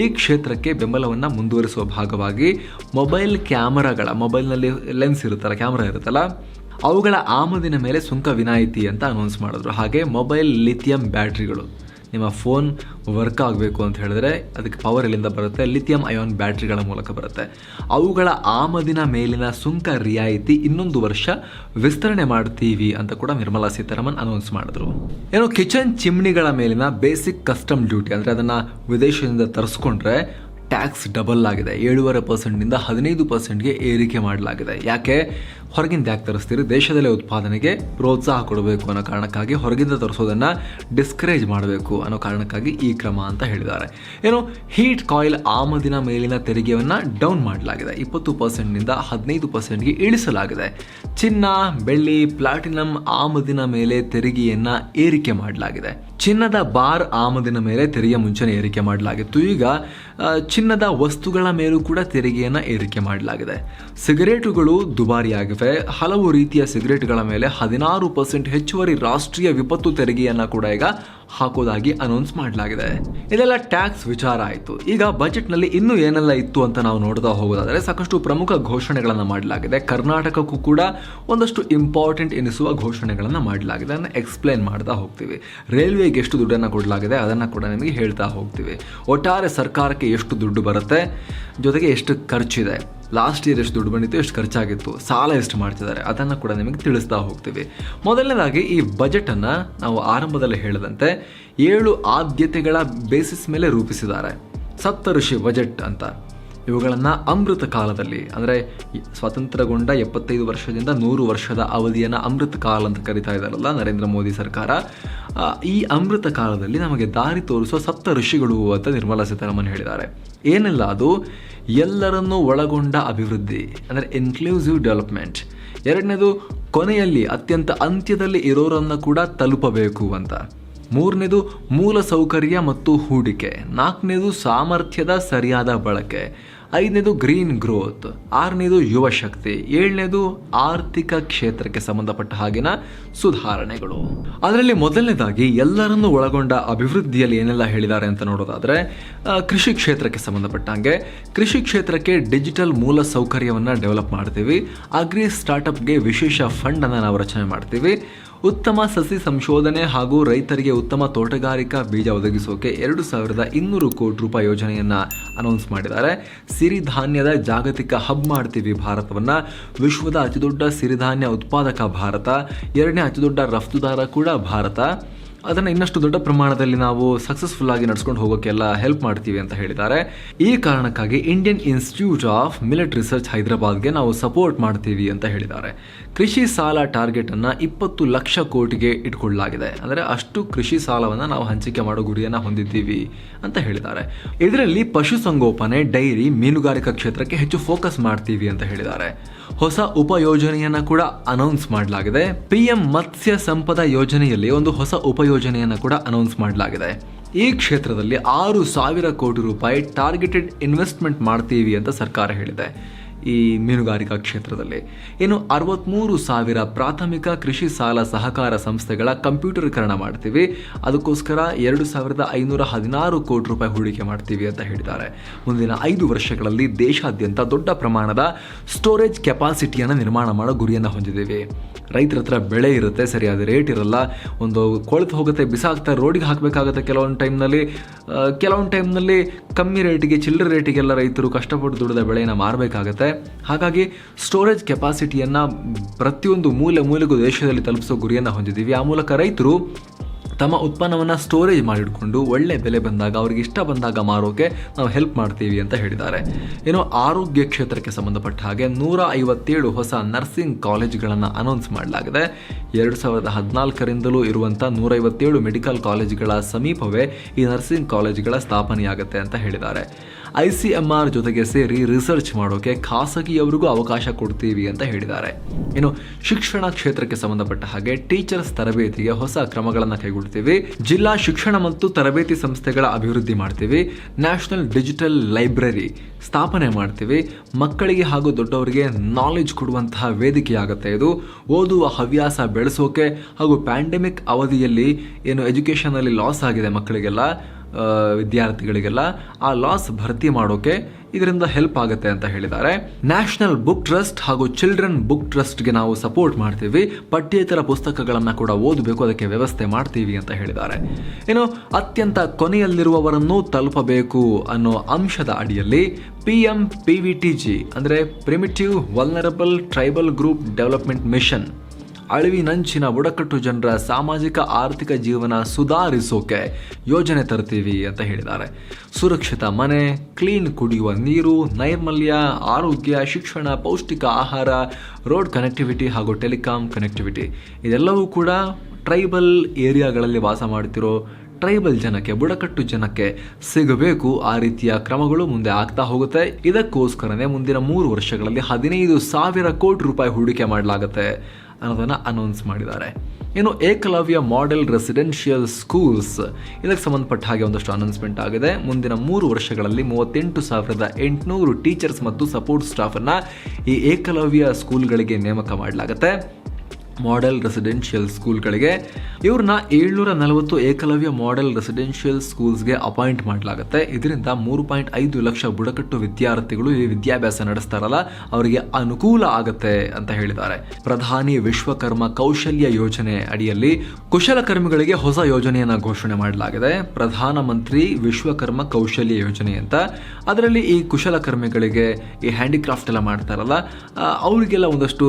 ಈ ಕ್ಷೇತ್ರಕ್ಕೆ ಬೆಂಬಲವನ್ನು ಮುಂದುವರಿಸುವ ಭಾಗವಾಗಿ ಮೊಬೈಲ್ನಲ್ಲಿ ಲೆನ್ಸ್ ಇರುತ್ತಲ್ಲ, ಕ್ಯಾಮ್ರಾ ಇರುತ್ತಲ್ಲ, ಅವುಗಳ ಆಮದಿನ ಮೇಲೆ ಸುಂಕ ವಿನಾಯಿತಿ ಅಂತ ಅನೌನ್ಸ್ ಮಾಡಿದ್ರು. ಹಾಗೆ ಮೊಬೈಲ್ ಲಿಥಿಯಂ ಬ್ಯಾಟ್ರಿಗಳು, ನಿಮ್ಮ ಫೋನ್ ವರ್ಕ್ ಆಗಬೇಕು ಅಂತ ಹೇಳಿದ್ರೆ ಅದಕ್ಕೆ ಪವರ್ ಎಲ್ಲಿಂದ ಬರುತ್ತೆ? ಲಿಥಿಯಂ ಅಯಾನ್ ಬ್ಯಾಟ್ರಿಗಳ ಮೂಲಕ ಬರುತ್ತೆ. ಅವುಗಳ ಆಮದಿನ ಮೇಲಿನ ಸುಂಕ ರಿಯಾಯಿತಿ 1 ವರ್ಷ ವಿಸ್ತರಣೆ ಮಾಡ್ತೀವಿ ಅಂತ ಕೂಡ ನಿರ್ಮಲಾ ಸೀತಾರಾಮನ್ ಅನೌನ್ಸ್ ಮಾಡಿದ್ರು. ಏನೋ ಕಿಚನ್ ಚಿಮ್ನಿಗಳ ಮೇಲಿನ ಬೇಸಿಕ್ ಕಸ್ಟಮ್ ಡ್ಯೂಟಿ, ಅಂದರೆ ಅದನ್ನು ವಿದೇಶದಿಂದ ತರಿಸ್ಕೊಂಡ್ರೆ ಟ್ಯಾಕ್ಸ್ ಡಬಲ್ ಆಗಿದೆ. 7.5%ನಿಂದ 15%ಗೆ ಏರಿಕೆ ಮಾಡಲಾಗಿದೆ. ಯಾಕೆ? ಹೊರಗಿಂದ ಯಾಕೆ ತರಿಸ್ತೀರಿ? ದೇಶದಲ್ಲೇ ಉತ್ಪಾದನೆಗೆ ಪ್ರೋತ್ಸಾಹ ಕೊಡಬೇಕು ಅನ್ನೋ ಕಾರಣಕ್ಕಾಗಿ, ಹೊರಗಿಂದ ತರಿಸೋದನ್ನು ಡಿಸ್ಕರೇಜ್ ಮಾಡಬೇಕು ಅನ್ನೋ ಕಾರಣಕ್ಕಾಗಿ ಈ ಕ್ರಮ ಅಂತ ಹೇಳಿದ್ದಾರೆ. ಏನು, ಹೀಟ್ ಕಾಯಿಲ್ ಆಮದಿನ ಮೇಲಿನ ತೆರಿಗೆಯನ್ನು ಡೌನ್ ಮಾಡಲಾಗಿದೆ. 20%ನಿಂದ 15%ಗೆ ಇಳಿಸಲಾಗಿದೆ. ಚಿನ್ನ, ಬೆಳ್ಳಿ, ಪ್ಲಾಟಿನಂ ಆಮದಿನ ಮೇಲೆ ತೆರಿಗೆಯನ್ನು ಏರಿಕೆ ಮಾಡಲಾಗಿದೆ. ಚಿನ್ನದ ಬಾರ್ ಆಮದಿನ ಮೇಲೆ ತೆರಿಗೆ ಮುಂಚೆನೇ ಏರಿಕೆ ಮಾಡಲಾಗಿತ್ತು. ಈಗ ಚಿನ್ನದ ವಸ್ತುಗಳ ಮೇಲೂ ಕೂಡ ತೆರಿಗೆಯನ್ನು ಏರಿಕೆ ಮಾಡಲಾಗಿದೆ. ಸಿಗರೇಟುಗಳು ದುಬಾರಿಯಾಗಿ ಅಲ್ಲದೆ ಹಲವು ರೀತಿಯ ಸಿಗರೇಟ್ಗಳ ಮೇಲೆ 16% ಹೆಚ್ಚುವರಿ ರಾಷ್ಟ್ರೀಯ ವಿಪತ್ತು ತೆರಿಗೆಯನ್ನ ಕೂಡ ಈಗ ಹಾಕೋದಾಗಿ ಅನೌನ್ಸ್ ಮಾಡಲಾಗಿದೆ. ಇದೆಲ್ಲ ಟ್ಯಾಕ್ಸ್ ವಿಚಾರ ಆಯಿತು. ಈಗ ಬಜೆಟ್ನಲ್ಲಿ ಇನ್ನೂ ಏನೆಲ್ಲ ಇತ್ತು ಅಂತ ನಾವು ನೋಡ್ತಾ ಹೋಗೋದಾದರೆ ಸಾಕಷ್ಟು ಪ್ರಮುಖ ಘೋಷಣೆಗಳನ್ನು ಮಾಡಲಾಗಿದೆ. ಕರ್ನಾಟಕಕ್ಕೂ ಕೂಡ ಒಂದಷ್ಟು ಇಂಪಾರ್ಟೆಂಟ್ ಎನಿಸುವ ಘೋಷಣೆಗಳನ್ನು ಮಾಡಲಾಗಿದೆ. ಅದನ್ನು ಎಕ್ಸ್ಪ್ಲೇನ್ ಮಾಡ್ತಾ ಹೋಗ್ತೀವಿ. ರೈಲ್ವೆಗೆ ಎಷ್ಟು ದುಡ್ಡನ್ನು ಕೊಡಲಾಗಿದೆ ಅದನ್ನು ಕೂಡ ನಿಮಗೆ ಹೇಳ್ತಾ ಹೋಗ್ತೀವಿ. ಒಟ್ಟಾರೆ ಸರ್ಕಾರಕ್ಕೆ ಎಷ್ಟು ದುಡ್ಡು ಬರುತ್ತೆ, ಜೊತೆಗೆ ಎಷ್ಟು ಖರ್ಚಿದೆ, ಲಾಸ್ಟ್ ಇಯರ್ ಎಷ್ಟು ದುಡ್ಡು ಬಂದಿತ್ತು, ಎಷ್ಟು ಖರ್ಚಾಗಿತ್ತು, ಸಾಲ ಎಷ್ಟು ಮಾಡ್ತಿದ್ದಾರೆ ಅದನ್ನು ಕೂಡ ನಿಮಗೆ ತಿಳಿಸ್ತಾ ಹೋಗ್ತೀವಿ. ಮೊದಲನೇದಾಗಿ ಈ ಬಜೆಟನ್ನು ನಾವು ಆರಂಭದಲ್ಲಿ ಹೇಳಿದಂತೆ 7 ಆದ್ಯತೆಗಳ ಬೇಸಿಸ್ ಮೇಲೆ ರೂಪಿಸಿದ್ದಾರೆ. ಸಪ್ತಋಷಿ ಬಜೆಟ್ ಅಂತ. ಇವುಗಳನ್ನು ಅಮೃತ ಕಾಲದಲ್ಲಿ, ಅಂದರೆ ಸ್ವಾತಂತ್ರ್ಯಗೊಂಡ 75 ವರ್ಷದಿಂದ 100 ವರ್ಷದ ಅವಧಿಯನ್ನು ಅಮೃತ ಕಾಲ ಅಂತ ಕರಿತಾ ಇದ್ದಾರಲ್ಲ ನರೇಂದ್ರ ಮೋದಿ ಸರ್ಕಾರ, ಈ ಅಮೃತ ಕಾಲದಲ್ಲಿ ನಮಗೆ ದಾರಿ ತೋರಿಸುವ ಸಪ್ತ ಋಷಿಗಳು ಅಂತ ನಿರ್ಮಲಾ ಸೀತಾರಾಮನ್ ಹೇಳಿದ್ದಾರೆ. ಏನೆಲ್ಲ ಅದು? ಎಲ್ಲರನ್ನೂ ಒಳಗೊಂಡ ಅಭಿವೃದ್ಧಿ, ಅಂದರೆ ಇನ್ಕ್ಲೂಸಿವ್ ಡೆವಲಪ್ಮೆಂಟ್. ಎರಡನೇದು, ಕೊನೆಯಲ್ಲಿ ಅತ್ಯಂತ ಅಂತ್ಯದಲ್ಲಿ ಇರೋರನ್ನು ಕೂಡ ತಲುಪಬೇಕು ಅಂತ. ಮೂರನೇದು, ಮೂಲ ಸೌಕರ್ಯ ಮತ್ತು ಹೂಡಿಕೆ. ನಾಲ್ಕನೇದು, ಸಾಮರ್ಥ್ಯದ ಸರಿಯಾದ ಬಳಕೆ. ಐದನೇದು, ಗ್ರೀನ್ ಗ್ರೋತ್. ಆರನೇದು, ಯುವ ಶಕ್ತಿ. ಏಳನೇದು, ಆರ್ಥಿಕ ಕ್ಷೇತ್ರಕ್ಕೆ ಸಂಬಂಧಪಟ್ಟ ಹಾಗಿನ ಸುಧಾರಣೆಗಳು. ಅದರಲ್ಲಿ ಮೊದಲನೇದಾಗಿ ಎಲ್ಲರನ್ನೂ ಒಳಗೊಂಡ ಅಭಿವೃದ್ಧಿಯಲ್ಲಿ ಏನೆಲ್ಲ ಹೇಳಿದ್ದಾರೆ ಅಂತ ನೋಡೋದಾದರೆ, ಕೃಷಿ ಕ್ಷೇತ್ರಕ್ಕೆ ಸಂಬಂಧಪಟ್ಟಂಗೆ ಕೃಷಿ ಕ್ಷೇತ್ರಕ್ಕೆ ಡಿಜಿಟಲ್ ಮೂಲ ಸೌಕರ್ಯವನ್ನು ಡೆವಲಪ್ ಮಾಡ್ತೀವಿ. ಅಗ್ರಿ ಸ್ಟಾರ್ಟಪ್ಗೆ ವಿಶೇಷ ಫಂಡನ್ನು ನಾವು ರಚನೆ ಮಾಡ್ತೀವಿ. ಉತ್ತಮ ಸಸಿ ಸಂಶೋಧನೆ ಹಾಗೂ ರೈತರಿಗೆ ಉತ್ತಮ ತೋಟಗಾರಿಕಾ ಬೀಜ ಒದಗಿಸೋಕೆ 2200 ಕೋಟಿ ರೂಪಾಯಿ ಯೋಜನೆಯನ್ನು ಅನೌನ್ಸ್ ಮಾಡಿದ್ದಾರೆ. ಸಿರಿಧಾನ್ಯದ ಜಾಗತಿಕ ಹಬ್ ಮಾಡ್ತೀವಿ ಭಾರತವನ್ನು. ವಿಶ್ವದ ಅತಿದೊಡ್ಡ ಸಿರಿಧಾನ್ಯ ಉತ್ಪಾದಕ ಭಾರತ, 2ನೇ ಅತಿದೊಡ್ಡ ರಫ್ತುದಾರ ಕೂಡ ಭಾರತ. ಅದನ್ನು ಇನ್ನಷ್ಟು ದೊಡ್ಡ ಪ್ರಮಾಣದಲ್ಲಿ ನಾವು ಸಕ್ಸಸ್ಫುಲ್ ಆಗಿ ನಡ್ಸ್ಕೊಂಡು ಹೋಗೋಕ್ಕೆಲ್ಲ ಹೆಲ್ಪ್ ಮಾಡ್ತೀವಿ ಅಂತ ಹೇಳಿದ್ದಾರೆ. ಈ ಕಾರಣಕ್ಕಾಗಿ Indian institute of millet research ಹೈದರಾಬಾದ್ಗೆ ನಾವು ಸಪೋರ್ಟ್ ಮಾಡ್ತೀವಿ ಅಂತ ಹೇಳಿದ್ದಾರೆ. ಕೃಷಿ ಸಾಲ ಟಾರ್ಗೆಟನ್ನು 20 ಲಕ್ಷ ಕೋಟಿಗೆ ಇಟ್ಕೊಳ್ಳಲಾಗಿದೆ. ಅಂದರೆ ಅಷ್ಟು ಕೃಷಿ ಸಾಲವನ್ನು ನಾವು ಹಂಚಿಕೆ ಮಾಡೋ ಗುರಿಯನ್ನು ಹೊಂದಿದ್ದೀವಿ ಅಂತ ಹೇಳಿದ್ದಾರೆ. ಇದರಲ್ಲಿ ಪಶುಸಂಗೋಪನೆ, ಡೈರಿ, ಮೀನುಗಾರಿಕಾ ಕ್ಷೇತ್ರಕ್ಕೆ ಹೆಚ್ಚು ಫೋಕಸ್ ಮಾಡ್ತೀವಿ ಅಂತ ಹೇಳಿದ್ದಾರೆ. ಹೊಸ ಉಪಯೋಜನೆಯನ್ನು ಕೂಡ ಅನೌನ್ಸ್ ಮಾಡಲಾಗಿದೆ. PM ಮತ್ಸ್ಯ ಸಂಪದ ಯೋಜನೆಯಲ್ಲಿ ಒಂದು ಹೊಸ ಉಪಯೋಜನೆಯನ್ನು ಕೂಡ ಅನೌನ್ಸ್ ಮಾಡಲಾಗಿದೆ. ಈ ಕ್ಷೇತ್ರದಲ್ಲಿ 6,000 ಕೋಟಿ ರೂಪಾಯಿ ಟಾರ್ಗೆಟೆಡ್ ಇನ್ವೆಸ್ಟ್ಮೆಂಟ್ ಮಾಡ್ತೀವಿ ಅಂತ ಸರ್ಕಾರ ಹೇಳಿದೆ. ಈ ಮೀನುಗಾರಿಕಾ ಕ್ಷೇತ್ರದಲ್ಲಿ ಇನ್ನು 63,000 ಪ್ರಾಥಮಿಕ ಕೃಷಿ ಸಾಲ ಸಹಕಾರ ಸಂಸ್ಥೆಗಳ ಕಂಪ್ಯೂಟರೀಕರಣ ಮಾಡ್ತೀವಿ. ಅದಕ್ಕೋಸ್ಕರ 2,516 ಕೋಟಿ ರೂಪಾಯಿ ಹೂಡಿಕೆ ಮಾಡ್ತೀವಿ ಅಂತ ಹೇಳಿದ್ದಾರೆ. ಮುಂದಿನ 5 ವರ್ಷಗಳಲ್ಲಿ ದೇಶಾದ್ಯಂತ ದೊಡ್ಡ ಪ್ರಮಾಣದ ಸ್ಟೋರೇಜ್ ಕೆಪಾಸಿಟಿಯನ್ನು ನಿರ್ಮಾಣ ಮಾಡೋ ಗುರಿಯನ್ನು ಹೊಂದಿದ್ದೀವಿ. ರೈತರ ಹತ್ರ ಬೆಳೆ ಇರುತ್ತೆ, ಸರಿಯಾದ ರೇಟ್ ಇರಲ್ಲ, ಒಂದು ಕೊಳೆತು ಹೋಗುತ್ತೆ, ಬಿಸಾಕ್ತಾರೆ, ರೋಡಿಗೆ ಹಾಕಬೇಕಾಗುತ್ತೆ. ಕೆಲವೊಂದು ಟೈಮ್ನಲ್ಲಿ ಕಮ್ಮಿ ರೇಟಿಗೆ, ಚಿಲ್ಲರೆ ರೇಟಿಗೆಲ್ಲ ರೈತರು ಕಷ್ಟಪಟ್ಟು ದುಡಿದ ಬೆಳೆಯನ್ನು ಮಾರಬೇಕಾಗತ್ತೆ. ಹಾಗಾಗಿ ಸ್ಟೋರೇಜ್ ಕೆಪಾಸಿಟಿಯನ್ನು ಪ್ರತಿಯೊಂದು ಮೂಲೆಗೂ ದೇಶದಲ್ಲಿ ತಲುಪಿಸೋ ಗುರಿಯನ್ನು ಹೊಂದಿದ್ದೀವಿ. ಆ ಮೂಲಕ ರೈತರು ತಮ್ಮ ಉತ್ಪನ್ನವನ್ನು ಸ್ಟೋರೇಜ್ ಮಾಡಿಟ್ಕೊಂಡು ಒಳ್ಳೆ ಬೆಲೆ ಬಂದಾಗ, ಅವ್ರಿಗೆ ಇಷ್ಟ ಬಂದಾಗ ಮಾರೋಕೆ ನಾವು ಹೆಲ್ಪ್ ಮಾಡ್ತೀವಿ ಅಂತ ಹೇಳಿದ್ದಾರೆ. ಇನ್ನು ಆರೋಗ್ಯ ಕ್ಷೇತ್ರಕ್ಕೆ ಸಂಬಂಧಪಟ್ಟ ಹಾಗೆ 157 ಹೊಸ ನರ್ಸಿಂಗ್ ಕಾಲೇಜುಗಳನ್ನು ಅನೌನ್ಸ್ ಮಾಡಲಾಗಿದೆ. 2014ರಿಂದಲೂ ಇರುವಂಥ 157 ಮೆಡಿಕಲ್ ಕಾಲೇಜುಗಳ ಸಮೀಪವೇ ಈ ನರ್ಸಿಂಗ್ ಕಾಲೇಜುಗಳ ಸ್ಥಾಪನೆಯಾಗುತ್ತೆ ಅಂತ ಹೇಳಿದ್ದಾರೆ. ICMR ಜೊತೆಗೆ ಸೇರಿ ರಿಸರ್ಚ್ ಮಾಡೋಕೆ ಖಾಸಗಿಯವರಿಗೂ ಅವಕಾಶ ಕೊಡ್ತೀವಿ ಅಂತ ಹೇಳಿದ್ದಾರೆ. ಇನ್ನು ಶಿಕ್ಷಣ ಕ್ಷೇತ್ರಕ್ಕೆ ಸಂಬಂಧಪಟ್ಟ ಹಾಗೆ ಟೀಚರ್ಸ್ ತರಬೇತಿಗೆ ಹೊಸ ಕ್ರಮಗಳನ್ನು ಕೈಗೊಳ್ತೀವಿ. ಜಿಲ್ಲಾ ಶಿಕ್ಷಣ ಮತ್ತು ತರಬೇತಿ ಸಂಸ್ಥೆಗಳ ಅಭಿವೃದ್ಧಿ ಮಾಡ್ತೀವಿ. ನ್ಯಾಷನಲ್ ಡಿಜಿಟಲ್ ಲೈಬ್ರರಿ ಸ್ಥಾಪನೆ ಮಾಡ್ತೀವಿ. ಮಕ್ಕಳಿಗೆ ಹಾಗೂ ದೊಡ್ಡವರಿಗೆ ನಾಲೆಜ್ ಕೊಡುವಂತಹ ವೇದಿಕೆಯಾಗುತ್ತೆ ಇದು. ಓದುವ ಹವ್ಯಾಸ ಬೆಳೆಸೋಕೆ ಹಾಗೂ ಪ್ಯಾಂಡೆಮಿಕ್ ಅವಧಿಯಲ್ಲಿ ಏನು ಎಜುಕೇಷನಲ್ಲಿ ಲಾಸ್ ಆಗಿದೆ ಮಕ್ಕಳಿಗೆಲ್ಲ, ವಿದ್ಯಾರ್ಥಿಗಳಿಗೆಲ್ಲ, ಆ ಲಾಸ್ ಭರ್ತಿ ಮಾಡೋಕೆ ಇದರಿಂದ ಹೆಲ್ಪ್ ಆಗುತ್ತೆ ಅಂತ ಹೇಳಿದ್ದಾರೆ. ನ್ಯಾಷನಲ್ ಬುಕ್ ಟ್ರಸ್ಟ್ ಹಾಗೂ ಚಿಲ್ಡ್ರನ್ ಬುಕ್ ಟ್ರಸ್ಟ್ಗೆ ನಾವು ಸಪೋರ್ಟ್ ಮಾಡ್ತೀವಿ. ಪಠ್ಯೇತರ ಪುಸ್ತಕಗಳನ್ನು ಕೂಡ ಓದಬೇಕು, ಅದಕ್ಕೆ ವ್ಯವಸ್ಥೆ ಮಾಡ್ತೀವಿ ಅಂತ ಹೇಳಿದ್ದಾರೆ. ಇನ್ನು ಅತ್ಯಂತ ಕೊನೆಯಲ್ಲಿರುವವರನ್ನು ತಲುಪಬೇಕು ಅನ್ನೋ ಅಂಶದ ಅಡಿಯಲ್ಲಿ PMPVTG ಅಂದರೆ primitive vulnerable tribal group development mission, ಅಳಿವಿನಂಚಿನ ಬುಡಕಟ್ಟು ಜನರ ಸಾಮಾಜಿಕ ಆರ್ಥಿಕ ಜೀವನ ಸುಧಾರಿಸೋಕೆ ಯೋಜನೆ ತರ್ತೀವಿ ಅಂತ ಹೇಳಿದ್ದಾರೆ. ಸುರಕ್ಷಿತ ಮನೆ, ಕ್ಲೀನ್ ಕುಡಿಯುವ ನೀರು, ನೈರ್ಮಲ್ಯ, ಆರೋಗ್ಯ, ಶಿಕ್ಷಣ, ಪೌಷ್ಟಿಕ ಆಹಾರ, ರೋಡ್ ಕನೆಕ್ಟಿವಿಟಿ ಹಾಗೂ ಟೆಲಿಕಾಂ ಕನೆಕ್ಟಿವಿಟಿ, ಇದೆಲ್ಲವೂ ಕೂಡ ಟ್ರೈಬಲ್ ಏರಿಯಾಗಳಲ್ಲಿ ವಾಸ ಮಾಡ್ತಿರೋ ಟ್ರೈಬಲ್ ಜನಕ್ಕೆ, ಬುಡಕಟ್ಟು ಜನಕ್ಕೆ ಸಿಗಬೇಕು. ಆ ರೀತಿಯ ಕ್ರಮಗಳು ಮುಂದೆ ಆಗ್ತಾ ಹೋಗುತ್ತೆ. ಇದಕ್ಕೋಸ್ಕರನೇ ಮುಂದಿನ 3 ವರ್ಷಗಳಲ್ಲಿ 15,000 ಕೋಟಿ ರೂಪಾಯಿ ಹೂಡಿಕೆ ಮಾಡಲಾಗುತ್ತೆ ಅನ್ನೋದನ್ನು ಅನೌನ್ಸ್ ಮಾಡಿದ್ದಾರೆ. ಇನ್ನು ಏಕಲವ್ಯ ಮಾಡೆಲ್ ರೆಸಿಡೆನ್ಷಿಯಲ್ ಸ್ಕೂಲ್ಸ್ ಇದಕ್ಕೆ ಸಂಬಂಧಪಟ್ಟ ಹಾಗೆ ಒಂದಷ್ಟು ಅನೌನ್ಸ್ಮೆಂಟ್ ಆಗಿದೆ. ಮುಂದಿನ 3 ವರ್ಷಗಳಲ್ಲಿ 38,800 ಟೀಚರ್ಸ್ ಮತ್ತು ಸಪೋರ್ಟ್ ಸ್ಟಾಫ್ ಅನ್ನ ಈ ಏಕಲವ್ಯ ಸ್ಕೂಲ್ಗಳಿಗೆ ನೇಮಕ ಮಾಡಲಾಗುತ್ತೆ. ಮಾಡೆಲ್ ರೆಸಿಡೆನ್ಷಿಯಲ್ ಸ್ಕೂಲ್ಗಳಿಗೆ ಇವ್ರನ್ನ 740 ಏಕಲವ್ಯ ಮಾಡೆಲ್ ರೆಸಿಡೆನ್ಷಿಯಲ್ ಸ್ಕೂಲ್ಸ್ಗೆ ಅಪಾಯಿಂಟ್ ಮಾಡಲಾಗುತ್ತೆ. ಇದರಿಂದ 3.5 ಲಕ್ಷ ಬುಡಕಟ್ಟು ವಿದ್ಯಾರ್ಥಿಗಳು ಈ ವಿದ್ಯಾಭ್ಯಾಸ ನಡೆಸ್ತಾರಲ್ಲ ಅವರಿಗೆ ಅನುಕೂಲ ಆಗುತ್ತೆ ಅಂತ ಹೇಳಿದ್ದಾರೆ. ಪ್ರಧಾನಿ ವಿಶ್ವಕರ್ಮ ಕೌಶಲ್ಯ ಯೋಜನೆ ಅಡಿಯಲ್ಲಿ ಕುಶಲಕರ್ಮಿಗಳಿಗೆ ಹೊಸ ಯೋಜನೆಯನ್ನ ಘೋಷಣೆ ಮಾಡಲಾಗಿದೆ. ಪ್ರಧಾನಮಂತ್ರಿ ವಿಶ್ವಕರ್ಮ ಕೌಶಲ್ಯ ಯೋಜನೆ ಅಂತ. ಅದರಲ್ಲಿ ಈ ಕುಶಲಕರ್ಮಿಗಳಿಗೆ ಈ ಹ್ಯಾಂಡಿಕ್ರಾಫ್ಟ್ ಎಲ್ಲ ಮಾಡ್ತಾರಲ್ಲ ಅವರಿಗೆಲ್ಲ ಒಂದಷ್ಟು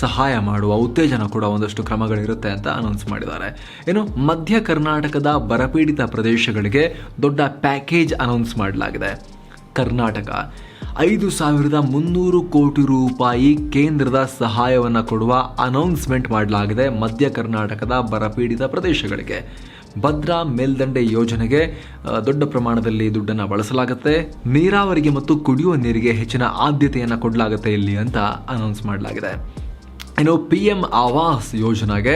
ಸಹಾಯ ಮಾಡುವ ಉತ್ತೇಜನ ಕೂಡ ಒಂದಷ್ಟು ಕ್ರಮಗಳಿರುತ್ತೆ ಅಂತ ಅನೌನ್ಸ್ ಮಾಡಿದ್ದಾರೆ. ಇನ್ನು ಮಧ್ಯ ಕರ್ನಾಟಕದ ಬರಪೀಡಿತ ಪ್ರದೇಶಗಳಿಗೆ ದೊಡ್ಡ ಪ್ಯಾಕೇಜ್ ಅನೌನ್ಸ್ ಮಾಡಲಾಗಿದೆ. ಕರ್ನಾಟಕ 5,300 ಕೋಟಿ ರೂಪಾಯಿ ಕೇಂದ್ರದ ಸಹಾಯವನ್ನು ಕೊಡುವ ಅನೌನ್ಸ್ಮೆಂಟ್ ಮಾಡಲಾಗಿದೆ. ಮಧ್ಯ ಕರ್ನಾಟಕದ ಬರಪೀಡಿತ ಪ್ರದೇಶಗಳಿಗೆ ಭದ್ರಾ ಮೇಲ್ದಂಡೆ ಯೋಜನೆಗೆ ದೊಡ್ಡ ಪ್ರಮಾಣದಲ್ಲಿ ದುಡ್ಡನ್ನು ಬಳಸಲಾಗುತ್ತೆ. ನೀರಾವರಿಗೆ ಮತ್ತು ಕುಡಿಯುವ ನೀರಿಗೆ ಹೆಚ್ಚಿನ ಆದ್ಯತೆಯನ್ನು ಕೊಡಲಾಗುತ್ತೆ ಇಲ್ಲಿ ಅಂತ ಅನೌನ್ಸ್ ಮಾಡಲಾಗಿದೆ. ಇನ್ನು PM ಆವಾಸ್ ಯೋಜನೆಗೆ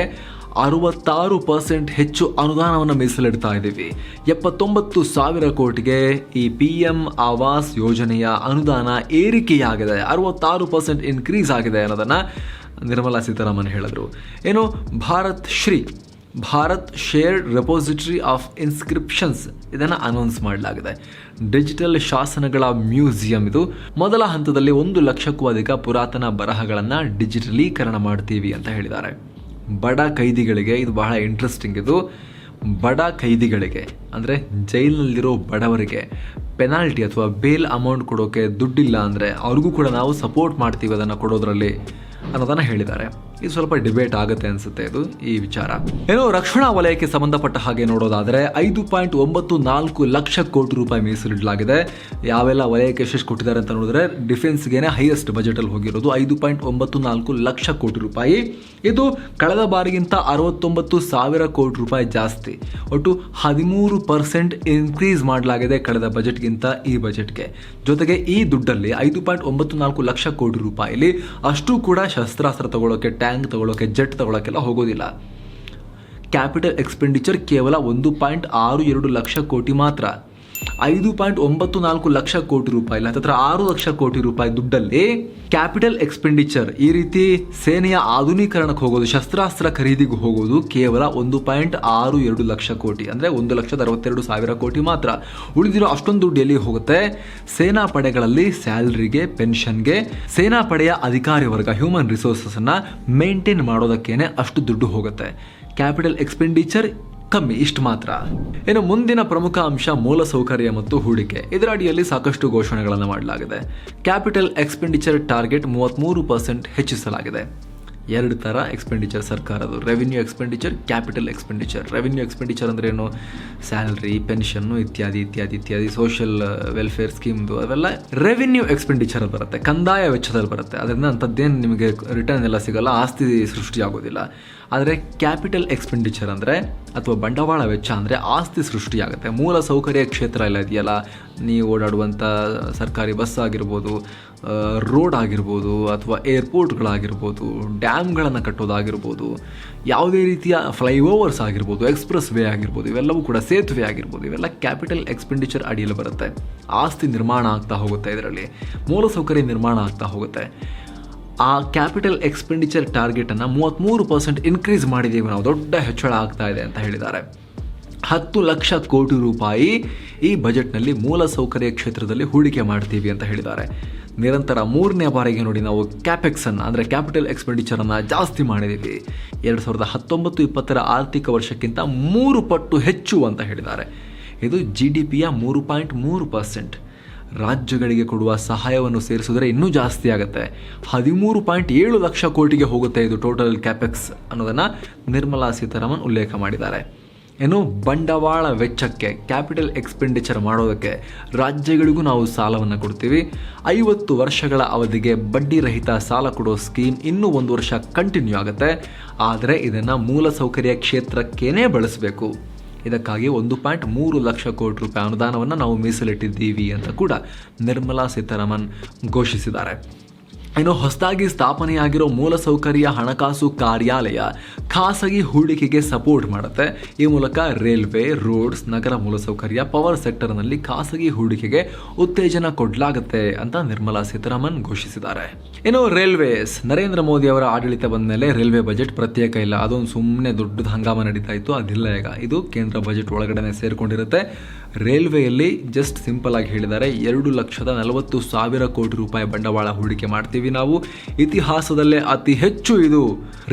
66% ಹೆಚ್ಚು ಅನುದಾನವನ್ನು ಮೀಸಲಿಡ್ತಾ ಇದ್ದೀವಿ. 79,000 ಕೋಟಿಗೆ ಈ PM ಆವಾಸ್ ಯೋಜನೆಯ ಅನುದಾನ ಏರಿಕೆಯಾಗಿದೆ. 66% ಇನ್ಕ್ರೀಸ್ ಆಗಿದೆ ಅನ್ನೋದನ್ನು ನಿರ್ಮಲಾ ಸೀತಾರಾಮನ್ ಹೇಳಿದರು. ಏನು ಭಾರತ್ ಶೇರ್ಡ್ ರೆಪೋಸಿಟರಿ ಆಫ್ ಇನ್ಸ್ಕ್ರಿಪ್ಷನ್ಸ್ ಇದನ್ನು ಅನೌನ್ಸ್ ಮಾಡಲಾಗಿದೆ. ಡಿಜಿಟಲ್ ಶಾಸನಗಳ ಮ್ಯೂಸಿಯಂ ಇದು. ಮೊದಲ ಹಂತದಲ್ಲಿ 1 ಲಕ್ಷಕ್ಕೂ ಅಧಿಕ ಪುರಾತನ ಬರಹಗಳನ್ನು ಡಿಜಿಟಲೀಕರಣ ಮಾಡ್ತೀವಿ ಅಂತ ಹೇಳಿದ್ದಾರೆ. ಬಡ ಕೈದಿಗಳಿಗೆ ಇದು ಬಹಳ ಇಂಟ್ರೆಸ್ಟಿಂಗ್. ಇದು ಬಡ ಕೈದಿಗಳಿಗೆ ಅಂದರೆ ಜೈಲಿನಲ್ಲಿರೋ ಬಡವರಿಗೆ ಪೆನಾಲ್ಟಿ ಅಥವಾ ಬೇಲ್ ಅಮೌಂಟ್ ಕೊಡೋಕೆ ದುಡ್ಡಿಲ್ಲ ಅಂದರೆ ಅವ್ರಿಗೂ ಕೂಡ ನಾವು ಸಪೋರ್ಟ್ ಮಾಡ್ತೀವಿ ಅದನ್ನು ಕೊಡೋದ್ರಲ್ಲಿ ಅನ್ನೋದನ್ನು ಹೇಳಿದ್ದಾರೆ. ಇದು ಸ್ವಲ್ಪ ಡಿಬೇಟ್ ಆಗುತ್ತೆ ಅನಿಸುತ್ತೆ ಇದು ಈ ವಿಚಾರ. ಏನೋ ರಕ್ಷಣಾ ವಲಯಕ್ಕೆ ಸಂಬಂಧಪಟ್ಟ ಹಾಗೆ ನೋಡೋದಾದರೆ 5.94 ಲಕ್ಷ ಕೋಟಿ ರೂಪಾಯಿ ಮೀಸಲಿಡಲಾಗಿದೆ. ಯಾವೆಲ್ಲ ವಲಯಕ್ಕೆ ಎಷ್ಟು ಕೊಟ್ಟಿದ್ದಾರೆ ಅಂತ ನೋಡಿದ್ರೆ ಡಿಫೆನ್ಸ್ಗೆ ಹೈಯೆಸ್ಟ್ ಬಜೆಟಲ್ಲಿ ಹೋಗಿರೋದು 5.94 ಲಕ್ಷ ಕೋಟಿ ರೂಪಾಯಿ. ಇದು ಕಳೆದ ಬಾರಿಗಿಂತ 69,000 ಕೋಟಿ ರೂಪಾಯಿ ಜಾಸ್ತಿ. ಒಟ್ಟು 13% ಇನ್ಕ್ರೀಸ್ ಮಾಡಲಾಗಿದೆ ಕಳೆದ ಬಜೆಟ್ಗಿಂತ ಈ ಬಜೆಟ್ಗೆ. ಜೊತೆಗೆ ಈ ದುಡ್ಡಲ್ಲಿ 5.94 ಲಕ್ಷ ಕೋಟಿ ರೂಪಾಯಿಲಿ ಅಷ್ಟು ಕೂಡ ಶಸ್ತ್ರಾಸ್ತ್ರ ತಗೊಳ್ಳೋಕೆ, ಟ್ಯಾಂಕ್ ತಗೊಳ್ಳೋಕೆ, ಜೆಟ್ ತಗೊಳ್ಳೋಕೆಲ್ಲ ಹೋಗೋದಿಲ್ಲ. ಕ್ಯಾಪಿಟಲ್ ಎಕ್ಸ್ಪೆಂಡಿಚರ್ ಕೇವಲ 1.62 ಲಕ್ಷ ಕೋಟಿ ಮಾತ್ರ. 5.94 ಲಕ್ಷ ಕೋಟಿ ರೂಪಾಯಿ, ಹತ್ತಿರ 6 ಲಕ್ಷ ಕೋಟಿ ರೂಪಾಯಿ ದುಡ್ಡಲ್ಲಿ ಕ್ಯಾಪಿಟಲ್ ಎಕ್ಸ್ಪೆಂಡಿಚರ್ ಈ ರೀತಿ ಸೇನೆಯ ಆಧುನೀಕರಣಕ್ಕೆ ಹೋಗೋದು, ಶಸ್ತ್ರಾಸ್ತ್ರ ಖರೀದಿಗೂ ಹೋಗೋದು ಕೇವಲ 1.62 ಲಕ್ಷ ಕೋಟಿ, ಅಂದರೆ 1,62,000 ಕೋಟಿ ಮಾತ್ರ. ಉಳಿದಿರೋ ಅಷ್ಟೊಂದು ದುಡ್ಡು ಎಲ್ಲಿ ಹೋಗುತ್ತೆ? ಸೇನಾ ಪಡೆಗಳಲ್ಲಿ ಸ್ಯಾಲರಿಗೆ, ಪೆನ್ಷನ್ಗೆ, ಸೇನಾ ಪಡೆಯ ಅಧಿಕಾರಿ ವರ್ಗ, ಹ್ಯೂಮನ್ ರಿಸೋರ್ಸಸ್ನ ಮೇಂಟೈನ್ ಮಾಡೋದಕ್ಕೇನೆ ಅಷ್ಟು ದುಡ್ಡು ಹೋಗುತ್ತೆ. ಕ್ಯಾಪಿಟಲ್ ಎಕ್ಸ್ಪೆಂಡಿಚರ್ ಕಮ್ಮಿ, ಇಷ್ಟು ಮಾತ್ರ. ಇನ್ನು ಮುಂದಿನ ಪ್ರಮುಖ ಅಂಶ ಮೂಲಸೌಕರ್ಯ ಮತ್ತು ಹೂಡಿಕೆ. ಇದರ ಅಡಿಯಲ್ಲಿ ಸಾಕಷ್ಟು ಘೋಷಣೆಗಳನ್ನು ಮಾಡಲಾಗಿದೆ. ಕ್ಯಾಪಿಟಲ್ ಎಕ್ಸ್ಪೆಂಡಿಚರ್ ಟಾರ್ಗೆಟ್ 33% ಹೆಚ್ಚಿಸಲಾಗಿದೆ. 2 ಥರ ಎಕ್ಸ್ಪೆಂಡಿಚರ್ ಸರ್ಕಾರದು: revenue expenditure, capital expenditure. Revenue expenditure ಅಂದರೆ ಏನು? ಸ್ಯಾಲ್ರಿ, ಪೆನ್ಷನ್ನು ಇತ್ಯಾದಿ ಇತ್ಯಾದಿ ಇತ್ಯಾದಿ, ಸೋಷಿಯಲ್ ವೆಲ್ಫೇರ್ ಸ್ಕೀಮ್ದು ಅವೆಲ್ಲ ರೆವಿನ್ಯೂ ಎಕ್ಸ್ಪೆಂಡಿಚರ್ ಬರುತ್ತೆ, ಕಂದಾಯ ವೆಚ್ಚದಲ್ಲಿ ಬರುತ್ತೆ. ಅದರಿಂದ ಅಂಥದ್ದೇನು ನಿಮಗೆ ರಿಟರ್ನ್ ಎಲ್ಲ ಸಿಗೋಲ್ಲ, ಆಸ್ತಿ ಸೃಷ್ಟಿಯಾಗೋದಿಲ್ಲ. ಆದರೆ ಕ್ಯಾಪಿಟಲ್ ಎಕ್ಸ್ಪೆಂಡಿಚರ್ ಅಂದರೆ ಅಥವಾ ಬಂಡವಾಳ ವೆಚ್ಚ ಅಂದರೆ ಆಸ್ತಿ ಸೃಷ್ಟಿಯಾಗುತ್ತೆ. ಮೂಲ ಸೌಕರ್ಯ ಕ್ಷೇತ್ರ ಎಲ್ಲ ಇದೆಯಲ್ಲ, ನೀವು ಓಡಾಡುವಂಥ ಸರ್ಕಾರಿ ಬಸ್ ಆಗಿರ್ಬೋದು, ರೋಡ್ ಆಗಿರ್ಬೋದು, ಅಥವಾ ಏರ್ಪೋರ್ಟ್ಗಳಾಗಿರ್ಬೋದು, ಡ್ಯಾಮ್ಗಳನ್ನು ಕಟ್ಟೋದಾಗಿರ್ಬೋದು, ಯಾವುದೇ ರೀತಿಯ ಫ್ಲೈಓವರ್ಸ್ ಆಗಿರ್ಬೋದು, ಎಕ್ಸ್ಪ್ರೆಸ್ ವೇ ಆಗಿರ್ಬೋದು, ಇವೆಲ್ಲವೂ ಕೂಡ ಸೇತುವೆ ಆಗಿರ್ಬೋದು, ಇವೆಲ್ಲ ಕ್ಯಾಪಿಟಲ್ ಎಕ್ಸ್ಪೆಂಡಿಚರ್ ಅಡಿಯಲ್ಲಿ ಬರುತ್ತೆ. ಆಸ್ತಿ ನಿರ್ಮಾಣ ಆಗ್ತಾ ಹೋಗುತ್ತೆ, ಇದರಲ್ಲಿ ಮೂಲಸೌಕರ್ಯ ನಿರ್ಮಾಣ ಆಗ್ತಾ ಹೋಗುತ್ತೆ. ಆ ಕ್ಯಾಪಿಟಲ್ ಎಕ್ಸ್ಪೆಂಡಿಚರ್ ಟಾರ್ಗೆಟನ್ನು 33% ಇನ್ಕ್ರೀಸ್ ಮಾಡಿದ್ದೀವಿ ನಾವು, ದೊಡ್ಡ ಹೆಚ್ಚಳ ಆಗ್ತಾ ಇದೆ ಅಂತ ಹೇಳಿದ್ದಾರೆ. 10 ಲಕ್ಷ ಕೋಟಿ ರೂಪಾಯಿ ಈ ಬಜೆಟ್ನಲ್ಲಿ ಮೂಲಸೌಕರ್ಯ ಕ್ಷೇತ್ರದಲ್ಲಿ ಹೂಡಿಕೆ ಮಾಡ್ತೀವಿ ಅಂತ ಹೇಳಿದ್ದಾರೆ. ನಿರಂತರ 3ನೇ ಬಾರಿಗೆ ನೋಡಿ ನಾವು ಕ್ಯಾಪೆಕ್ಸನ್ನು ಅಂದರೆ ಕ್ಯಾಪಿಟಲ್ ಎಕ್ಸ್ಪೆಂಡಿಚರನ್ನು ಜಾಸ್ತಿ ಮಾಡಿದ್ದೀವಿ. 2019-20 ಆರ್ಥಿಕ ವರ್ಷಕ್ಕಿಂತ 3 ಪಟ್ಟು ಹೆಚ್ಚು ಅಂತ ಹೇಳಿದ್ದಾರೆ. ಇದು GDPಯ 3.3%. ರಾಜ್ಯಗಳಿಗೆ ಕೊಡುವ ಸಹಾಯವನ್ನು ಸೇರಿಸಿದ್ರೆ ಇನ್ನೂ ಜಾಸ್ತಿ ಆಗುತ್ತೆ. 13.7 ಲಕ್ಷ ಕೋಟಿಗೆ ಹೋಗುತ್ತೆ ಇದು ಟೋಟಲ್ ಕ್ಯಾಪೆಕ್ಸ್ ಅನ್ನೋದನ್ನು ನಿರ್ಮಲಾ ಸೀತಾರಾಮನ್ ಉಲ್ಲೇಖ ಮಾಡಿದ್ದಾರೆ. ಇನ್ನು ಬಂಡವಾಳ ವೆಚ್ಚಕ್ಕೆ, ಕ್ಯಾಪಿಟಲ್ ಎಕ್ಸ್ಪೆಂಡಿಚರ್ ಮಾಡೋದಕ್ಕೆ ರಾಜ್ಯಗಳಿಗೂ ನಾವು ಸಾಲವನ್ನು ಕೊಡ್ತೀವಿ. 50 ವರ್ಷಗಳ ಅವಧಿಗೆ ಬಡ್ಡಿ ರಹಿತ ಸಾಲ ಕೊಡೋ ಸ್ಕೀಮ್ ಇನ್ನೂ 1 ವರ್ಷ ಕಂಟಿನ್ಯೂ ಆಗುತ್ತೆ. ಆದರೆ ಇದನ್ನು ಮೂಲಸೌಕರ್ಯ ಕ್ಷೇತ್ರಕ್ಕೇನೆ ಬಳಸಬೇಕು. ಇದಕ್ಕಾಗಿ 1.3 ಲಕ್ಷ ಕೋಟಿ ರೂಪಾಯಿ ಅನುದಾನವನ್ನು ನಾವು ಮೀಸಲಿಟ್ಟಿದ್ದೀವಿ ಅಂತ ಕೂಡ ನಿರ್ಮಲಾ ಸೀತಾರಾಮನ್ ಘೋಷಿಸಿದ್ದಾರೆ. ಇನ್ನು ಹೊಸದಾಗಿ ಸ್ಥಾಪನೆಯಾಗಿರೋ ಮೂಲಸೌಕರ್ಯ ಹಣಕಾಸು ಕಾರ್ಯಾಲಯ ಖಾಸಗಿ ಹೂಡಿಕೆಗೆ ಸಪೋರ್ಟ್ ಮಾಡುತ್ತೆ. ಈ ಮೂಲಕ ರೈಲ್ವೆ, ರೋಡ್ಸ್, ನಗರ ಮೂಲಸೌಕರ್ಯ, ಪವರ್ ಸೆಕ್ಟರ್ನಲ್ಲಿ ಖಾಸಗಿ ಹೂಡಿಕೆಗೆ ಉತ್ತೇಜನ ಕೊಡಲಾಗುತ್ತೆ ಅಂತ ನಿರ್ಮಲಾ ಸೀತಾರಾಮನ್ ಘೋಷಿಸಿದ್ದಾರೆ. ಇನ್ನು ರೈಲ್ವೇಸ್, ನರೇಂದ್ರ ಮೋದಿ ಅವರ ಆಡಳಿತ ಬಂದ ಮೇಲೆ ರೈಲ್ವೆ ಬಜೆಟ್ ಪ್ರತ್ಯೇಕ ಇಲ್ಲ, ಅದೊಂದು ಸುಮ್ಮನೆ ದೊಡ್ಡದು ಹಂಗಾಮ ನಡೀತಾ ಇತ್ತು, ಅದಿಲ್ಲ ಈಗ. ಇದು ಕೇಂದ್ರ ಬಜೆಟ್ ಒಳಗಡೆ ಸೇರಿಕೊಂಡಿರುತ್ತೆ. ರೈಲ್ವೆಯಲ್ಲಿ ಜಸ್ಟ್ ಸಿಂಪಲ್ ಆಗಿ ಹೇಳಿದ್ದಾರೆ, 2,40,000 ಕೋಟಿ ರೂಪಾಯಿ ಬಂಡವಾಳ ಹೂಡಿಕೆ ಮಾಡ್ತೀವಿ ನಾವು. ಇತಿಹಾಸದಲ್ಲೇ ಅತಿ ಹೆಚ್ಚು ಇದು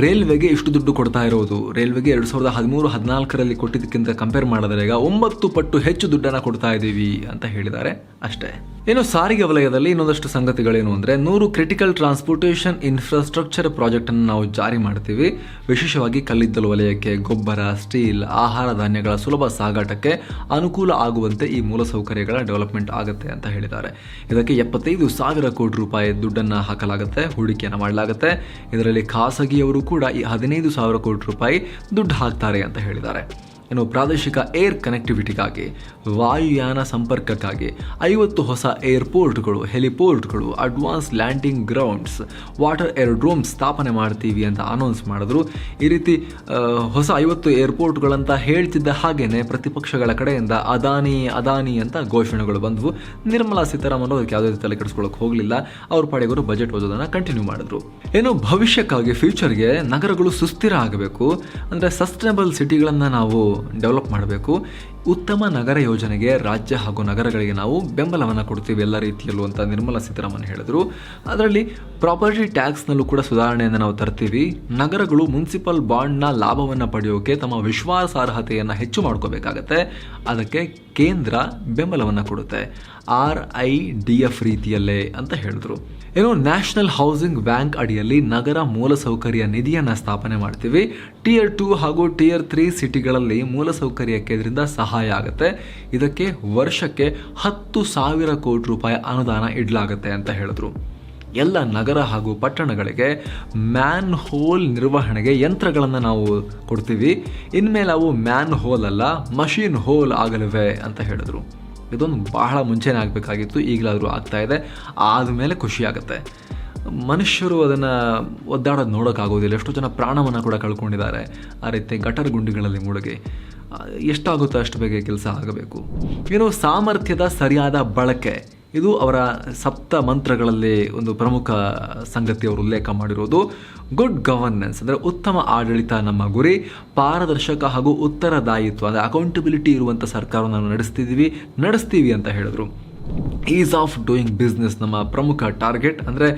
ರೈಲ್ವೆಗೆ ಇಷ್ಟು ದುಡ್ಡು ಕೊಡ್ತಾ ಇರೋದು. ರೈಲ್ವೆಗೆ 2013-14ರಲ್ಲಿ ಕೊಟ್ಟಿದ್ದಕ್ಕಿಂತ ಕಂಪೇರ್ ಮಾಡಿದ್ರೆ ಈಗ 9 ಪಟ್ಟು ಹೆಚ್ಚು ದುಡ್ಡನ್ನು ಕೊಡ್ತಾ ಇದ್ದೀವಿ ಅಂತ ಹೇಳಿದ್ದಾರೆ ಅಷ್ಟೇ. ಇನ್ನು ಸಾರಿಗೆ ವಲಯದಲ್ಲಿ ಇನ್ನೊಂದಷ್ಟು ಸಂಗತಿಗಳೇನು ಅಂದರೆ, 100 ಕ್ರಿಟಿಕಲ್ ಟ್ರಾನ್ಸ್ಪೋರ್ಟೇಷನ್ ಇನ್ಫ್ರಾಸ್ಟ್ರಕ್ಚರ್ ಪ್ರಾಜೆಕ್ಟನ್ನು ನಾವು ಜಾರಿ ಮಾಡ್ತೀವಿ. ವಿಶೇಷವಾಗಿ ಕಲ್ಲಿದ್ದಲು ವಲಯಕ್ಕೆ, ಗೊಬ್ಬರ, ಸ್ಟೀಲ್, ಆಹಾರ ಧಾನ್ಯಗಳ ಸುಲಭ ಸಾಗಾಟಕ್ಕೆ ಅನುಕೂಲ ಆಗುವಂತೆ ಈ ಮೂಲಸೌಕರ್ಯಗಳ ಡೆವಲಪ್ಮೆಂಟ್ ಆಗುತ್ತೆ ಅಂತ ಹೇಳಿದ್ದಾರೆ. ಇದಕ್ಕೆ 75,000 ಕೋಟಿ ರೂಪಾಯಿ ದುಡ್ಡನ್ನು ಹಾಕಲಾಗುತ್ತೆ, ಹೂಡಿಕೆಯನ್ನು ಮಾಡಲಾಗುತ್ತೆ. ಇದರಲ್ಲಿ ಖಾಸಗಿಯವರು ಕೂಡ ಈ 15,000 ಕೋಟಿ ರೂಪಾಯಿ ದುಡ್ಡು ಹಾಕ್ತಾರೆ ಅಂತ ಹೇಳಿದ್ದಾರೆ. ಇನ್ನು ಪ್ರಾದೇಶಿಕ ಏರ್ ಕನೆಕ್ಟಿವಿಟಿಗಾಗಿ, ವಾಯುಯಾನ ಸಂಪರ್ಕಕ್ಕಾಗಿ 50 ಹೊಸ ಏರ್ಪೋರ್ಟ್ಗಳು, ಹೆಲಿಪೋರ್ಟ್ಗಳು, ಅಡ್ವಾನ್ಸ್ ಲ್ಯಾಂಡಿಂಗ್ ಗ್ರೌಂಡ್ಸ್, ವಾಟರ್ ಏರ್ಡ್ರೋಮ್ಸ್ ಸ್ಥಾಪನೆ ಮಾಡ್ತೀವಿ ಅಂತ ಅನೌನ್ಸ್ ಮಾಡಿದ್ರು. ಈ ರೀತಿ ಹೊಸ 50 ಏರ್ಪೋರ್ಟ್ಗಳಂತ ಹೇಳ್ತಿದ್ದ ಹಾಗೇನೆ ಪ್ರತಿಪಕ್ಷಗಳ ಕಡೆಯಿಂದ ಅದಾನಿ ಅಂತ ಘೋಷಣೆಗಳು ಬಂದವು. ನಿರ್ಮಲಾ ಸೀತಾರಾಮನ್ ಅದಕ್ಕೆ ಯಾವುದೇ ತಲೆ ಕೆಡಿಸ್ಕೊಳ್ಳೋಕೆ ಹೋಗಲಿಲ್ಲ. ಅವ್ರ ಪಾಡಿಗವರು ಬಜೆಟ್ ಓದೋದನ್ನು ಕಂಟಿನ್ಯೂ ಮಾಡಿದ್ರು. ಇನ್ನು ಭವಿಷ್ಯಕ್ಕಾಗಿ, ಫ್ಯೂಚರ್ಗೆ ನಗರಗಳು ಸುಸ್ಥಿರ ಆಗಬೇಕು ಅಂದರೆ ಸಸ್ಟೈನಬಲ್ ಸಿಟಿಗಳನ್ನು ನಾವು ಡೆವಲಪ್ ಮಾಡಬೇಕು. ಉತ್ತಮ ನಗರ ಯೋಜನೆಗೆ ರಾಜ್ಯ ಹಾಗೂ ನಗರಗಳಿಗೆ ನಾವು ಬೆಂಬಲವನ್ನು ಕೊಡ್ತೀವಿ ಎಲ್ಲ ರೀತಿಯಲ್ಲೂ ಅಂತ ನಿರ್ಮಲಾ ಸೀತಾರಾಮನ್ ಹೇಳಿದರು. ಅದರಲ್ಲಿ ಪ್ರಾಪರ್ಟಿ ಟ್ಯಾಕ್ಸ್ನಲ್ಲೂ ಕೂಡ ಸುಧಾರಣೆಯನ್ನು ನಾವು ತರ್ತೀವಿ. ನಗರಗಳು ಮುನ್ಸಿಪಲ್ ಬಾಂಡ್ನ ಲಾಭವನ್ನು ಪಡೆಯೋಕೆ ತಮ್ಮ ವಿಶ್ವಾಸಾರ್ಹತೆಯನ್ನು ಹೆಚ್ಚು ಮಾಡ್ಕೋಬೇಕಾಗತ್ತೆ. ಅದಕ್ಕೆ ಕೇಂದ್ರ ಬೆಂಬಲವನ್ನು ಕೊಡುತ್ತೆ, RIDF ರೀತಿಯಲ್ಲೇ ಅಂತ ಹೇಳಿದ್ರು. ಇನ್ನು ನ್ಯಾಷನಲ್ ಹೌಸಿಂಗ್ ಬ್ಯಾಂಕ್ ಅಡಿಯಲ್ಲಿ ನಗರ ಮೂಲಸೌಕರ್ಯ ನಿಧಿಯನ್ನು ಸ್ಥಾಪನೆ ಮಾಡ್ತೀವಿ. Tier 2 ಹಾಗೂ Tier 3 ಸಿಟಿಗಳಲ್ಲಿ ಮೂಲಸೌಕರ್ಯಕ್ಕೆ ಇದರಿಂದ ಸಹಾಯ ಆಗುತ್ತೆ. ಇದಕ್ಕೆ ವರ್ಷಕ್ಕೆ 10,000 ಕೋಟಿ ರೂಪಾಯಿ ಅನುದಾನ ಇಡಲಾಗುತ್ತೆ ಅಂತ ಹೇಳಿದ್ರು. ಎಲ್ಲ ನಗರ ಹಾಗೂ ಪಟ್ಟಣಗಳಿಗೆ ಮ್ಯಾನ್ ಹೋಲ್ ನಿರ್ವಹಣೆಗೆ ಯಂತ್ರಗಳನ್ನು ನಾವು ಕೊಡ್ತೀವಿ. ಇನ್ಮೇಲೆ ಅವು ಮ್ಯಾನ್ ಹೋಲ್ ಅಲ್ಲ, ಮಷೀನ್ ಹೋಲ್ ಆಗಲಿವೆ ಅಂತ ಹೇಳಿದ್ರು. ಇದೊಂದು ಬಹಳ ಮುಂಚೆನೇ ಆಗಬೇಕಾಗಿತ್ತು, ಈಗಲಾದರೂ ಆಗ್ತಾ ಇದೆ. ಆದಮೇಲೆ ಖುಷಿಯಾಗುತ್ತೆ. ಮನುಷ್ಯರು ಅದನ್ನು ಒದ್ದಾಡೋದು ನೋಡೋಕ್ಕಾಗೋದಿಲ್ಲ. ಎಷ್ಟೋ ಜನ ಪ್ರಾಣವನ್ನು ಕೂಡ ಕಳ್ಕೊಂಡಿದ್ದಾರೆ ಆ ರೀತಿ ಗಟರ್ ಗುಂಡಿಗಳಲ್ಲಿ ಮುಳುಗಿ. ಎಷ್ಟಾಗುತ್ತೋ ಅಷ್ಟು ಬೇಗ ಕೆಲಸ ಆಗಬೇಕು. ಇನ್ನು ಸಾಮರ್ಥ್ಯದ ಸರಿಯಾದ ಬಳಕೆ, ಇದು ಅವರ ಸಪ್ತ ಮಂತ್ರಗಳಲ್ಲಿ ಒಂದು ಪ್ರಮುಖ ಸಂಗತಿ ಅವರು ಉಲ್ಲೇಖ ಮಾಡಿರೋದು. ಗುಡ್ ಗವರ್ನೆನ್ಸ್ ಅಂದರೆ ಉತ್ತಮ ಆಡಳಿತ ನಮ್ಮ ಗುರಿ. ಪಾರದರ್ಶಕ ಹಾಗೂ ಉತ್ತರದಾಯಿತ್ವ ಅಂದರೆ ಅಕೌಂಟಬಿಲಿಟಿ ಇರುವಂಥ ಸರ್ಕಾರವನ್ನು ನಾವು ನಡೆಸ್ತೀವಿ ಅಂತ ಹೇಳಿದ್ರು. ಈಸ್ ಆಫ್ ಡೂಯಿಂಗ್ ಬಿಸ್ನೆಸ್ ನಮ್ಮ ಪ್ರಮುಖ ಟಾರ್ಗೆಟ್. ಅಂದರೆ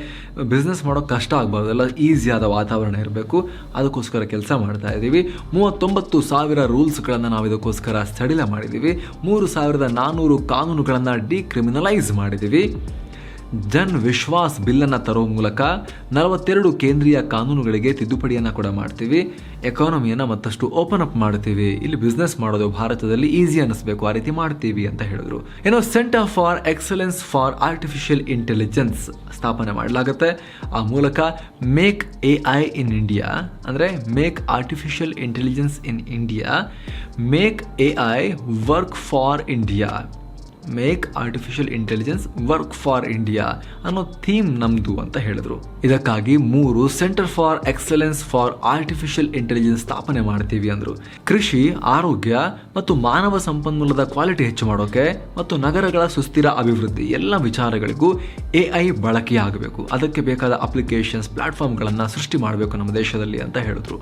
ಬಿಸ್ನೆಸ್ ಮಾಡೋಕ್ಕೆ ಕಷ್ಟ ಆಗಬಾರ್ದು, ಎಲ್ಲ ಈಸಿಯಾದ ವಾತಾವರಣ ಇರಬೇಕು. ಅದಕ್ಕೋಸ್ಕರ ಕೆಲಸ ಮಾಡ್ತಾ ಇದ್ದೀವಿ. 39,000 ರೂಲ್ಸ್ಗಳನ್ನು ನಾವು ಇದಕ್ಕೋಸ್ಕರ ಸಡಿಲ ಮಾಡಿದ್ದೀವಿ. 3,400 ಕಾನೂನುಗಳನ್ನು ಡಿಕ್ರಿಮಿನಲೈಸ್ ಮಾಡಿದ್ದೀವಿ. ಜನ್ ವಿಶ್ವಾಸ್ ಬಿಲ್ಲನ್ನು ತರೋ ಮೂಲಕ 42 ಕೇಂದ್ರೀಯ ಕಾನೂನುಗಳಿಗೆ ತಿದ್ದುಪಡಿಯನ್ನು ಕೂಡ ಮಾಡ್ತೀವಿ. ಎಕಾನಮಿಯನ್ನು ಮತ್ತಷ್ಟು ಓಪನ್ ಅಪ್ ಮಾಡ್ತೀವಿ. ಇಲ್ಲಿ ಬಿಸ್ನೆಸ್ ಮಾಡೋದು ಭಾರತದಲ್ಲಿ ಈಸಿ ಅನ್ನಿಸ್ಬೇಕು, ಆ ರೀತಿ ಮಾಡ್ತೀವಿ ಅಂತ ಹೇಳಿದ್ರು. ಏನೋ centre for excellence for artificial intelligence ಸ್ಥಾಪನೆ ಮಾಡಲಾಗುತ್ತೆ. ಆ ಮೂಲಕ ಮೇಕ್ AI ಇನ್ ಇಂಡಿಯಾ ಅಂದರೆ make artificial intelligence in India, make AI work for India, make artificial intelligence work for India ಅನ್ನೋ ಥೀಮ್ ನಮ್ದು ಅಂತ ಹೇಳಿದ್ರು. ಇದಕ್ಕಾಗಿ 3 centre for excellence for artificial intelligence ಸ್ಥಾಪನೆ ಮಾಡ್ತೀವಿ ಅಂದರು. ಕೃಷಿ, ಆರೋಗ್ಯ ಮತ್ತು ಮಾನವ ಸಂಪನ್ಮೂಲದ ಕ್ವಾಲಿಟಿ ಹೆಚ್ಚು ಮಾಡೋಕೆ ಮತ್ತು ನಗರಗಳ ಸುಸ್ಥಿರ ಅಭಿವೃದ್ಧಿ ಎಲ್ಲ ವಿಚಾರಗಳಿಗೂ AI ಬಳಕೆಯಾಗಬೇಕು. ಅದಕ್ಕೆ ಬೇಕಾದ ಅಪ್ಲಿಕೇಶನ್ಸ್, ಪ್ಲಾಟ್ಫಾರ್ಮ್ಗಳನ್ನು ಸೃಷ್ಟಿ ಮಾಡಬೇಕು ನಮ್ಮ ದೇಶದಲ್ಲಿ ಅಂತ ಹೇಳಿದ್ರು.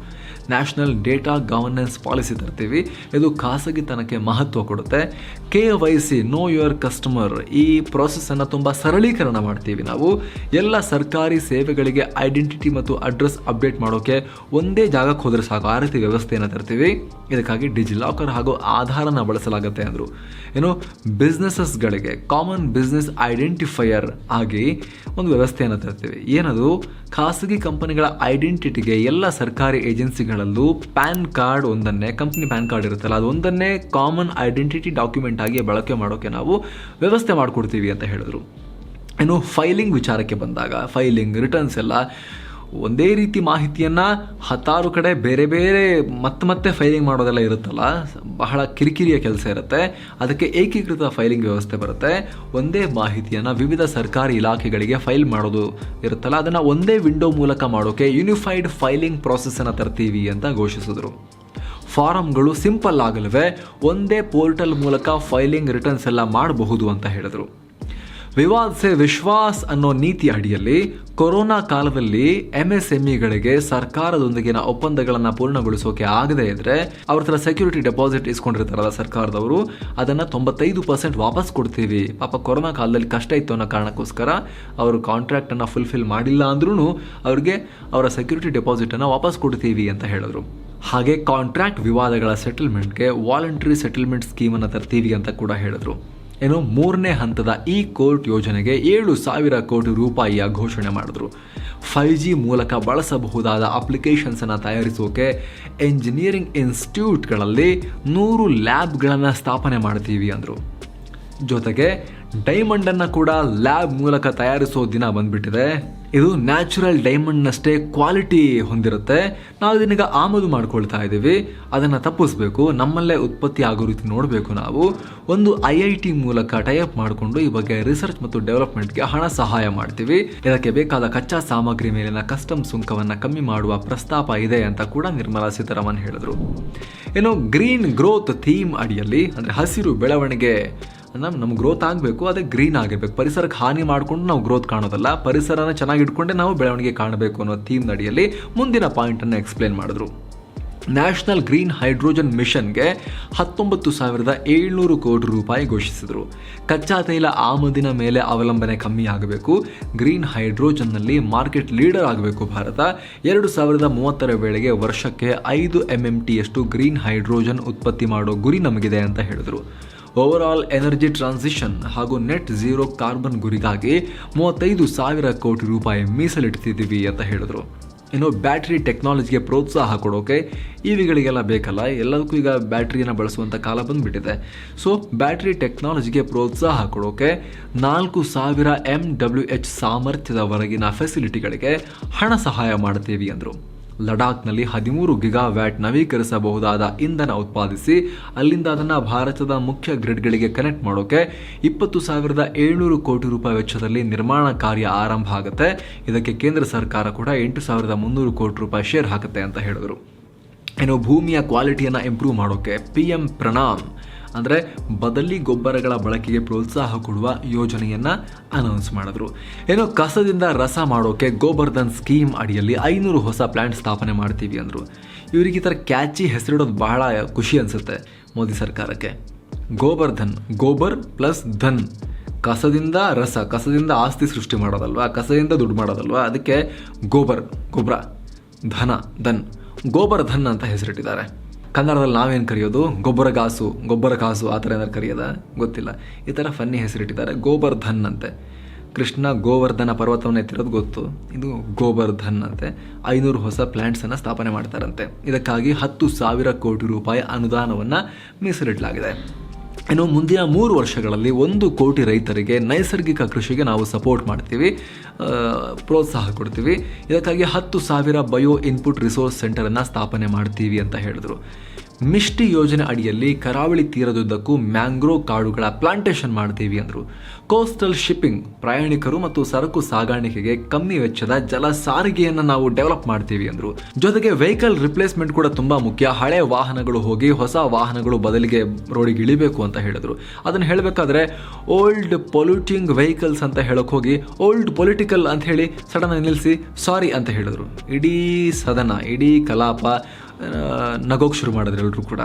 ನ್ಯಾಷನಲ್ ಡೇಟಾ ಗವರ್ನೆನ್ಸ್ ಪಾಲಿಸಿ ತರ್ತೀವಿ. ಇದು ಖಾಸಗಿತನಕ್ಕೆ ಮಹತ್ವ ಕೊಡುತ್ತೆ. KYC ನೋ ಯುವರ್ ಕಸ್ಟಮರ್ ಈ ಪ್ರಾಸೆಸ್ಸನ್ನು ತುಂಬ ಸರಳೀಕರಣ ಮಾಡ್ತೀವಿ ನಾವು. ಎಲ್ಲ ಸರ್ಕಾರಿ ಸೇವೆಗಳಿಗೆ ಐಡೆಂಟಿಟಿ ಮತ್ತು ಅಡ್ರೆಸ್ ಅಪ್ಡೇಟ್ ಮಾಡೋಕ್ಕೆ ಒಂದೇ ಜಾಗಕ್ಕೆ ಹೋದರೆ ಸಾಕು, ಆ ರೀತಿ ವ್ಯವಸ್ಥೆಯನ್ನು ತರ್ತೀವಿ. ಇದಕ್ಕಾಗಿ ಡಿಜಿಲಾಕರ್ ಹಾಗೂ ಆಧಾರನ ಬಳಸಲಾಗುತ್ತೆ ಅಂದರು. ಏನು ಬಿಸ್ನೆಸಸ್ಗಳಿಗೆ ಕಾಮನ್ ಬಿಸ್ನೆಸ್ ಐಡೆಂಟಿಫೈಯರ್ ಆಗಿ ಒಂದು ವ್ಯವಸ್ಥೆಯನ್ನು ತರ್ತೀವಿ. ಏನದು ಖಾಸಗಿ ಕಂಪನಿಗಳ ಐಡೆಂಟಿಟಿಗೆ ಎಲ್ಲ ಸರ್ಕಾರಿ ಏಜೆನ್ಸಿಗಳಲ್ಲೂ ಪ್ಯಾನ್ ಕಾರ್ಡ್ ಒಂದನ್ನೇ, ಕಂಪ್ನಿ ಪ್ಯಾನ್ ಕಾರ್ಡ್ ಇರುತ್ತಲ್ಲ ಅದು ಒಂದನ್ನೇ ಕಾಮನ್ ಐಡೆಂಟಿಟಿ ಡಾಕ್ಯುಮೆಂಟ್ ಆಗಿ ಬಳಕೆ ಮಾಡೋಕ್ಕೆ ನಾವು ವ್ಯವಸ್ಥೆ ಮಾಡಿಕೊಡ್ತೀವಿ ಅಂತ ಹೇಳಿದ್ರು. ಇನ್ನು ಫೈಲಿಂಗ್ ವಿಚಾರಕ್ಕೆ ಬಂದಾಗ ಫೈಲಿಂಗ್, ರಿಟರ್ನ್ಸ್ ಎಲ್ಲ ಒಂದೇ ರೀತಿ ಮಾಹಿತಿಯನ್ನು ಹತ್ತಾರು ಕಡೆ ಬೇರೆ ಬೇರೆ ಮತ್ತೆ ಫೈಲಿಂಗ್ ಮಾಡೋದೆಲ್ಲ ಇರುತ್ತಲ್ಲ, ಬಹಳ ಕಿರಿಕಿರಿಯ ಕೆಲಸ ಇರುತ್ತೆ. ಅದಕ್ಕೆ ಏಕೀಕೃತ ಫೈಲಿಂಗ್ ವ್ಯವಸ್ಥೆ ಬರುತ್ತೆ. ಒಂದೇ ಮಾಹಿತಿಯನ್ನು ವಿವಿಧ ಸರ್ಕಾರಿ ಇಲಾಖೆಗಳಿಗೆ ಫೈಲ್ ಮಾಡೋದು ಇರುತ್ತಲ್ಲ, ಅದನ್ನು ಒಂದೇ ವಿಂಡೋ ಮೂಲಕ ಮಾಡೋಕೆ ಯೂನಿಫೈಡ್ ಫೈಲಿಂಗ್ ಪ್ರಾಸೆಸ್ಸನ್ನು ತರ್ತೀವಿ ಅಂತ ಘೋಷಿಸಿದ್ರು. ಫಾರಮ್ಗಳು ಸಿಂಪಲ್ ಆಗಲಿವೆ, ಒಂದೇ ಪೋರ್ಟಲ್ ಮೂಲಕ ಫೈಲಿಂಗ್ ರಿಟರ್ನ್ಸ್ ಎಲ್ಲ ಮಾಡಬಹುದು ಅಂತ ಹೇಳಿದರು. ವಿವಾದ್ ಸೆ ವಿಶ್ವಾಸ್ ಅನ್ನೋ ನೀತಿ ಅಡಿಯಲ್ಲಿ ಕೊರೋನಾ ಕಾಲದಲ್ಲಿ MSMEಗಳಿಗೆ ಸರ್ಕಾರದೊಂದಿಗಿನ ಒಪ್ಪಂದಗಳನ್ನು ಪೂರ್ಣಗೊಳಿಸೋಕೆ ಆಗದೇ ಇದ್ರೆ ಅವ್ರ ಹತ್ರ ಸೆಕ್ಯೂರಿಟಿ ಡೆಪಾಸಿಟ್ ಇಸ್ಕೊಂಡಿರ್ತಾರಲ್ಲ ಸರ್ಕಾರದವರು, ಅದನ್ನು 95% ವಾಪಸ್ ಕೊಡ್ತೀವಿ. ಪಾಪ ಕೊರೋನಾ ಕಾಲದಲ್ಲಿ ಕಷ್ಟ ಇತ್ತು ಅನ್ನೋ ಕಾರಣಕ್ಕೋಸ್ಕರ ಅವರು ಕಾಂಟ್ರಾಕ್ಟನ್ನು ಫುಲ್ಫಿಲ್ ಮಾಡಿಲ್ಲ ಅಂದ್ರೂ ಅವ್ರಿಗೆ ಅವರ ಸೆಕ್ಯೂರಿಟಿ ಡೆಪಾಸಿಟನ್ನು ವಾಪಸ್ ಕೊಡ್ತೀವಿ ಅಂತ ಹೇಳಿದ್ರು. ಹಾಗೆ ಕಾಂಟ್ರಾಕ್ಟ್ ವಿವಾದಗಳ ಸೆಟಲ್ಮೆಂಟ್ಗೆ ವಾಲಂಟರಿ ಸೆಟಲ್ಮೆಂಟ್ ಸ್ಕೀಮನ್ನು ತರ್ತೀವಿ ಅಂತ ಕೂಡ ಹೇಳಿದ್ರು. ಏನು 3ನೇ ಹಂತದ ಈ ಕೋರ್ಟ್ ಯೋಜನೆಗೆ 7,000 ಕೋಟಿ ರೂಪಾಯಿಯ ಘೋಷಣೆ ಮಾಡಿದ್ರು. 5G ಮೂಲಕ ಬಳಸಬಹುದಾದ ಅಪ್ಲಿಕೇಶನ್ಸನ್ನು ತಯಾರಿಸೋಕೆ ಎಂಜಿನಿಯರಿಂಗ್ ಇನ್ಸ್ಟಿಟ್ಯೂಟ್ಗಳಲ್ಲಿ 100 ಲ್ಯಾಬ್ಗಳನ್ನು ಸ್ಥಾಪನೆ ಮಾಡ್ತೀವಿ ಅಂದರು. ಜೊತೆಗೆ ಡೈಮಂಡನ್ನು ಕೂಡ ಲ್ಯಾಬ್ ಮೂಲಕ ತಯಾರಿಸೋ ದಿನ ಬಂದ್ಬಿಟ್ಟಿದೆ. ಇದು ನ್ಯಾಚುರಲ್ ಡೈಮಂಡ್ನಷ್ಟೇ ಕ್ವಾಲಿಟಿ ಹೊಂದಿರುತ್ತೆ. ನಾವು ಇದನ್ನೀಗ ಆಮದು ಮಾಡ್ಕೊಳ್ತಾ ಇದ್ದೀವಿ, ಅದನ್ನು ತಪ್ಪಿಸ್ಬೇಕು, ನಮ್ಮಲ್ಲೇ ಉತ್ಪತ್ತಿ ಆಗೋ ರೀತಿ ನೋಡಬೇಕು. ನಾವು ಒಂದು IIT ಮೂಲಕ ಟೈಅಪ್ ಮಾಡಿಕೊಂಡು ಈ ಬಗ್ಗೆ ರಿಸರ್ಚ್ ಮತ್ತು ಡೆವಲಪ್ಮೆಂಟ್ಗೆ ಹಣ ಸಹಾಯ ಮಾಡ್ತೀವಿ. ಇದಕ್ಕೆ ಬೇಕಾದ ಕಚ್ಚಾ ಸಾಮಗ್ರಿ ಮೇಲಿನ ಕಸ್ಟಮ್ ಸುಂಕವನ್ನು ಕಮ್ಮಿ ಮಾಡುವ ಪ್ರಸ್ತಾಪ ಇದೆ ಅಂತ ಕೂಡ ನಿರ್ಮಲಾ ಸೀತಾರಾಮನ್ ಹೇಳಿದರು. ಇನ್ನು ಗ್ರೀನ್ ಗ್ರೋತ್ ಥೀಮ್ ಅಡಿಯಲ್ಲಿ, ಅಂದರೆ ಹಸಿರು ಬೆಳವಣಿಗೆ, ನಮ್ಗೆ ಗ್ರೋತ್ ಆಗಬೇಕು, ಅದೇ ಗ್ರೀನ್ ಆಗಿರ್ಬೇಕು. ಪರಿಸರಕ್ಕೆ ಹಾನಿ ಮಾಡಿಕೊಂಡು ನಾವು ಗ್ರೋತ್ ಕಾಣೋದಲ್ಲ, ಪರಿಸರನ ಚೆನ್ನಾಗಿ ಇಟ್ಕೊಂಡೆ ನಾವು ಬೆಳವಣಿಗೆ ಕಾಣಬೇಕು ಅನ್ನೋ ಥೀಮ್ ಅಡಿಯಲ್ಲಿ ಮುಂದಿನ ಪಾಯಿಂಟನ್ನು ಎಕ್ಸ್ಪ್ಲೇನ್ ಮಾಡಿದ್ರು. ನ್ಯಾಷನಲ್ ಗ್ರೀನ್ ಹೈಡ್ರೋಜನ್ ಮಿಷನ್ಗೆ 19,700 ಕೋಟಿ ರೂಪಾಯಿ ಘೋಷಿಸಿದರು. ಕಚ್ಚಾ ತೈಲ ಆಮದಿನ ಮೇಲೆ ಅವಲಂಬನೆ ಕಮ್ಮಿ ಆಗಬೇಕು, ಗ್ರೀನ್ ಹೈಡ್ರೋಜನ್ನಲ್ಲಿ ಮಾರ್ಕೆಟ್ ಲೀಡರ್ ಆಗಬೇಕು ಭಾರತ. 2030 ವೇಳೆಗೆ ವರ್ಷಕ್ಕೆ 5 MMTಯಷ್ಟು ಗ್ರೀನ್ ಹೈಡ್ರೋಜನ್ ಉತ್ಪತ್ತಿ ಮಾಡೋ ಗುರಿ ನಮಗಿದೆ ಅಂತ ಹೇಳಿದರು. ಓವರಾಲ್ ಎನರ್ಜಿ ಟ್ರಾನ್ಸಿಷನ್ ಹಾಗೂ ನೆಟ್ ಝೀರೋ ಕಾರ್ಬನ್ ಗುರಿಗಾಗಿ 35,000 ಕೋಟಿ ರೂಪಾಯಿ ಮೀಸಲಿಡ್ತಿದ್ದೀವಿ ಅಂತ ಹೇಳಿದ್ರು. ಇನ್ನು ಬ್ಯಾಟ್ರಿ ಟೆಕ್ನಾಲಜಿಗೆ ಪ್ರೋತ್ಸಾಹ ಕೊಡೋಕೆ ಇವಿಗಳಿಗೆಲ್ಲ ಬೇಕಲ್ಲ, ಎಲ್ಲದಕ್ಕೂ ಈಗ ಬ್ಯಾಟ್ರಿಯನ್ನು ಬಳಸುವಂಥ ಕಾಲ ಬಂದುಬಿಟ್ಟಿದೆ. ಸೊ ಬ್ಯಾಟ್ರಿ ಟೆಕ್ನಾಲಜಿಗೆ ಪ್ರೋತ್ಸಾಹ ಕೊಡೋಕೆ 4,000 MWH ಸಾಮರ್ಥ್ಯದವರೆಗಿನ ಫೆಸಿಲಿಟಿಗಳಿಗೆ ಹಣ ಸಹಾಯ ಮಾಡ್ತೀವಿ ಅಂದರು. ಲಡಾಖ್ನಲ್ಲಿ 13 ಗಿಗಾವ್ಯಾಟ್ ನವೀಕರಿಸಬಹುದಾದ ಇಂಧನ ಉತ್ಪಾದಿಸಿ ಅಲ್ಲಿಂದ ಅದನ್ನು ಭಾರತದ ಮುಖ್ಯ ಗ್ರಿಡ್ಗಳಿಗೆ ಕನೆಕ್ಟ್ ಮಾಡೋಕೆ 20,700 ಕೋಟಿ ರೂಪಾಯಿ ವೆಚ್ಚದಲ್ಲಿ ನಿರ್ಮಾಣ ಕಾರ್ಯ ಆರಂಭ ಆಗುತ್ತೆ. ಇದಕ್ಕೆ ಕೇಂದ್ರ ಸರ್ಕಾರ ಕೂಡ 8,300 ಕೋಟಿ ರೂಪಾಯಿ ಶೇರ್ ಹಾಕುತ್ತೆ ಅಂತ ಹೇಳಿದರು. ಇನ್ನು ಭೂಮಿಯ ಕ್ವಾಲಿಟಿಯನ್ನು ಇಂಪ್ರೂವ್ ಮಾಡೋಕೆ PM ಪ್ರಣಾಮ್, ಅಂದರೆ ಬದಲಿ ಗೊಬ್ಬರಗಳ ಬಳಕೆಗೆ ಪ್ರೋತ್ಸಾಹ ಕೊಡುವ ಯೋಜನೆಯನ್ನು ಅನೌನ್ಸ್ ಮಾಡಿದ್ರು. ಏನೋ ಕಸದಿಂದ ರಸ ಮಾಡೋಕೆ ಗೋಬರ್ಧನ್ ಸ್ಕೀಮ್ ಅಡಿಯಲ್ಲಿ 500 ಹೊಸ ಪ್ಲಾಂಟ್ ಸ್ಥಾಪನೆ ಮಾಡ್ತೀವಿ ಅಂದರು. ಇವರಿಗೆ ಈ ಥರ ಕ್ಯಾಚಿ ಹೆಸರಿಡೋದು ಬಹಳ ಖುಷಿ ಅನಿಸುತ್ತೆ ಮೋದಿ ಸರ್ಕಾರಕ್ಕೆ. ಗೋಬರ್ಧನ್, ಗೋಬರ್ ಪ್ಲಸ್ ಧನ್, ಕಸದಿಂದ ರಸ, ಕಸದಿಂದ ಆಸ್ತಿ ಸೃಷ್ಟಿ ಮಾಡೋದಲ್ವಾ, ಕಸದಿಂದ ದುಡ್ಡು ಮಾಡೋದಲ್ವಾ, ಅದಕ್ಕೆ ಗೊಬ್ಬರ, ಧನ್, ಗೋಬರ್ಧನ್ ಅಂತ ಹೆಸರಿಟ್ಟಿದ್ದಾರೆ. ಕನ್ನಡದಲ್ಲಿ ನಾವೇನು ಕರೆಯೋದು, ಗೊಬ್ಬರ ಕಾಸು ಆ ಥರ ಏನಾದ್ರು ಕರೆಯೋದ ಗೊತ್ತಿಲ್ಲ. ಈ ಥರ ಫನ್ನಿ ಹೆಸರಿಟ್ಟಿದ್ದಾರೆ, ಗೋಬರ್ಧನ್ ಅಂತೆ. ಕೃಷ್ಣ ಗೋವರ್ಧನ ಪರ್ವತವನ್ನು ಎತ್ತಿರೋದು ಗೊತ್ತು, ಇದು ಗೋಬರ್ಧನ್ ಅಂತೆ. 500 ಹೊಸ ಪ್ಲಾಂಟ್ಸನ್ನು ಸ್ಥಾಪನೆ ಮಾಡ್ತಾರಂತೆ. ಇದಕ್ಕಾಗಿ 10,000 ಕೋಟಿ ರೂಪಾಯಿ ಅನುದಾನವನ್ನು ಮೀಸಲಿಡಲಾಗಿದೆ. ಇನ್ನು ಮುಂದಿನ 3 ವರ್ಷಗಳಲ್ಲಿ 1 ಕೋಟಿ ರೈತರಿಗೆ ನೈಸರ್ಗಿಕ ಕೃಷಿಗೆ ನಾವು ಸಪೋರ್ಟ್ ಮಾಡ್ತೀವಿ, ಪ್ರೋತ್ಸಾಹ ಕೊಡ್ತೀವಿ. ಇದಕ್ಕಾಗಿ 10,000 ಬಯೋ ಇನ್ಪುಟ್ ರಿಸೋರ್ಸ್ ಸೆಂಟರನ್ನು ಸ್ಥಾಪನೆ ಮಾಡ್ತೀವಿ ಅಂತ ಹೇಳಿದ್ರು. ಮಿಷ್ಟಿ ಯೋಜನೆ ಅಡಿಯಲ್ಲಿ ಕರಾವಳಿ ತೀರದುದ್ದಕ್ಕೂ ಮ್ಯಾಂಗ್ರೋವ್ ಕಾಡುಗಳ ಪ್ಲಾಂಟೇಶನ್ ಮಾಡ್ತೀವಿ ಅಂದರು. ಕೋಸ್ಟಲ್ ಶಿಪ್ಪಿಂಗ್, ಪ್ರಯಾಣಿಕರು ಮತ್ತು ಸರಕು ಸಾಗಾಣಿಕೆಗೆ ಕಮ್ಮಿ ವೆಚ್ಚದ ಜಲ ಸಾರಿಗೆಯನ್ನು ನಾವು ಡೆವಲಪ್ ಮಾಡ್ತೀವಿ ಅಂದರು. ಜೊತೆಗೆ ವೆಹಿಕಲ್ ರಿಪ್ಲೇಸ್ಮೆಂಟ್ ಕೂಡ ತುಂಬ ಮುಖ್ಯ. ಹಳೆ ವಾಹನಗಳು ಹೋಗಿ ಹೊಸ ವಾಹನಗಳು ಬದಲಿಗೆ ರೋಡಿಗೆ ಇಳಿಬೇಕು ಅಂತ ಹೇಳಿದ್ರು. ಅದನ್ನು ಹೇಳಬೇಕಾದ್ರೆ ಓಲ್ಡ್ ಪೊಲ್ಯೂಟಿಂಗ್ ವೆಹಿಕಲ್ಸ್ ಅಂತ ಹೇಳೋಕೆ ಹೋಗಿ ಓಲ್ಡ್ ಪೊಲಿಟಿಕಲ್ ಅಂತ ಹೇಳಿ ಸಡನ್ ಆಗಿ ನಿಲ್ಲಿಸಿ ಸಾರಿ ಅಂತ ಹೇಳಿದ್ರು. ಇಡೀ ಸದನ, ಇಡೀ ಕಲಾಪ ನಗೋಕ್ ಶುರು ಮಾಡಿದ್ರು ಎಲ್ಲರೂ ಕೂಡ.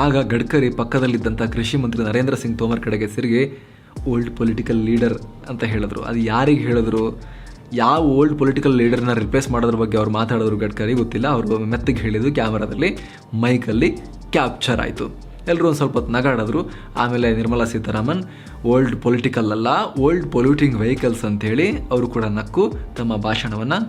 ಆಗ ಗಡ್ಕರಿ ಪಕ್ಕದಲ್ಲಿದ್ದಂಥ ಕೃಷಿ ಮಂತ್ರಿ ನರೇಂದ್ರ ಸಿಂಗ್ ತೋಮರ್ ಕಡೆಗೆ ತಿರುಗಿ ಓಲ್ಡ್ ಪೊಲಿಟಿಕಲ್ ಲೀಡರ್ ಅಂತ ಹೇಳಿದ್ರು. ಅದು ಯಾರಿಗೆ ಹೇಳಿದ್ರು, ಯಾವ ಓಲ್ಡ್ ಪೊಲಿಟಿಕಲ್ ಲೀಡರ್ನ ರಿಪ್ಲೇಸ್ ಮಾಡೋದ್ರ ಬಗ್ಗೆ ಅವ್ರು ಮಾತಾಡಿದ್ರು ಗಡ್ಕರಿ ಗೊತ್ತಿಲ್ಲ. ಅವರು ಮೆತ್ತಿಗೆ ಹೇಳಿದ್ದು ಕ್ಯಾಮರಾದಲ್ಲಿ, ಮೈಕಲ್ಲಿ ಕ್ಯಾಪ್ಚರ್ ಆಯಿತು. ಎಲ್ಲರೂ ಒಂದು ಸ್ವಲ್ಪ ಹೊತ್ತು ನಗಾಡಿದ್ರು. ಆಮೇಲೆ ನಿರ್ಮಲಾ ಸೀತಾರಾಮನ್ ಓಲ್ಡ್ ಪೊಲಿಟಿಕಲ್ ಅಲ್ಲ, ಓಲ್ಡ್ ಪೊಲ್ಯೂಟಿಂಗ್ ವೆಹಿಕಲ್ಸ್ ಅಂಥೇಳಿ ಅವರು ಕೂಡ ನಕ್ಕು ತಮ್ಮ ಭಾಷಣವನ್ನು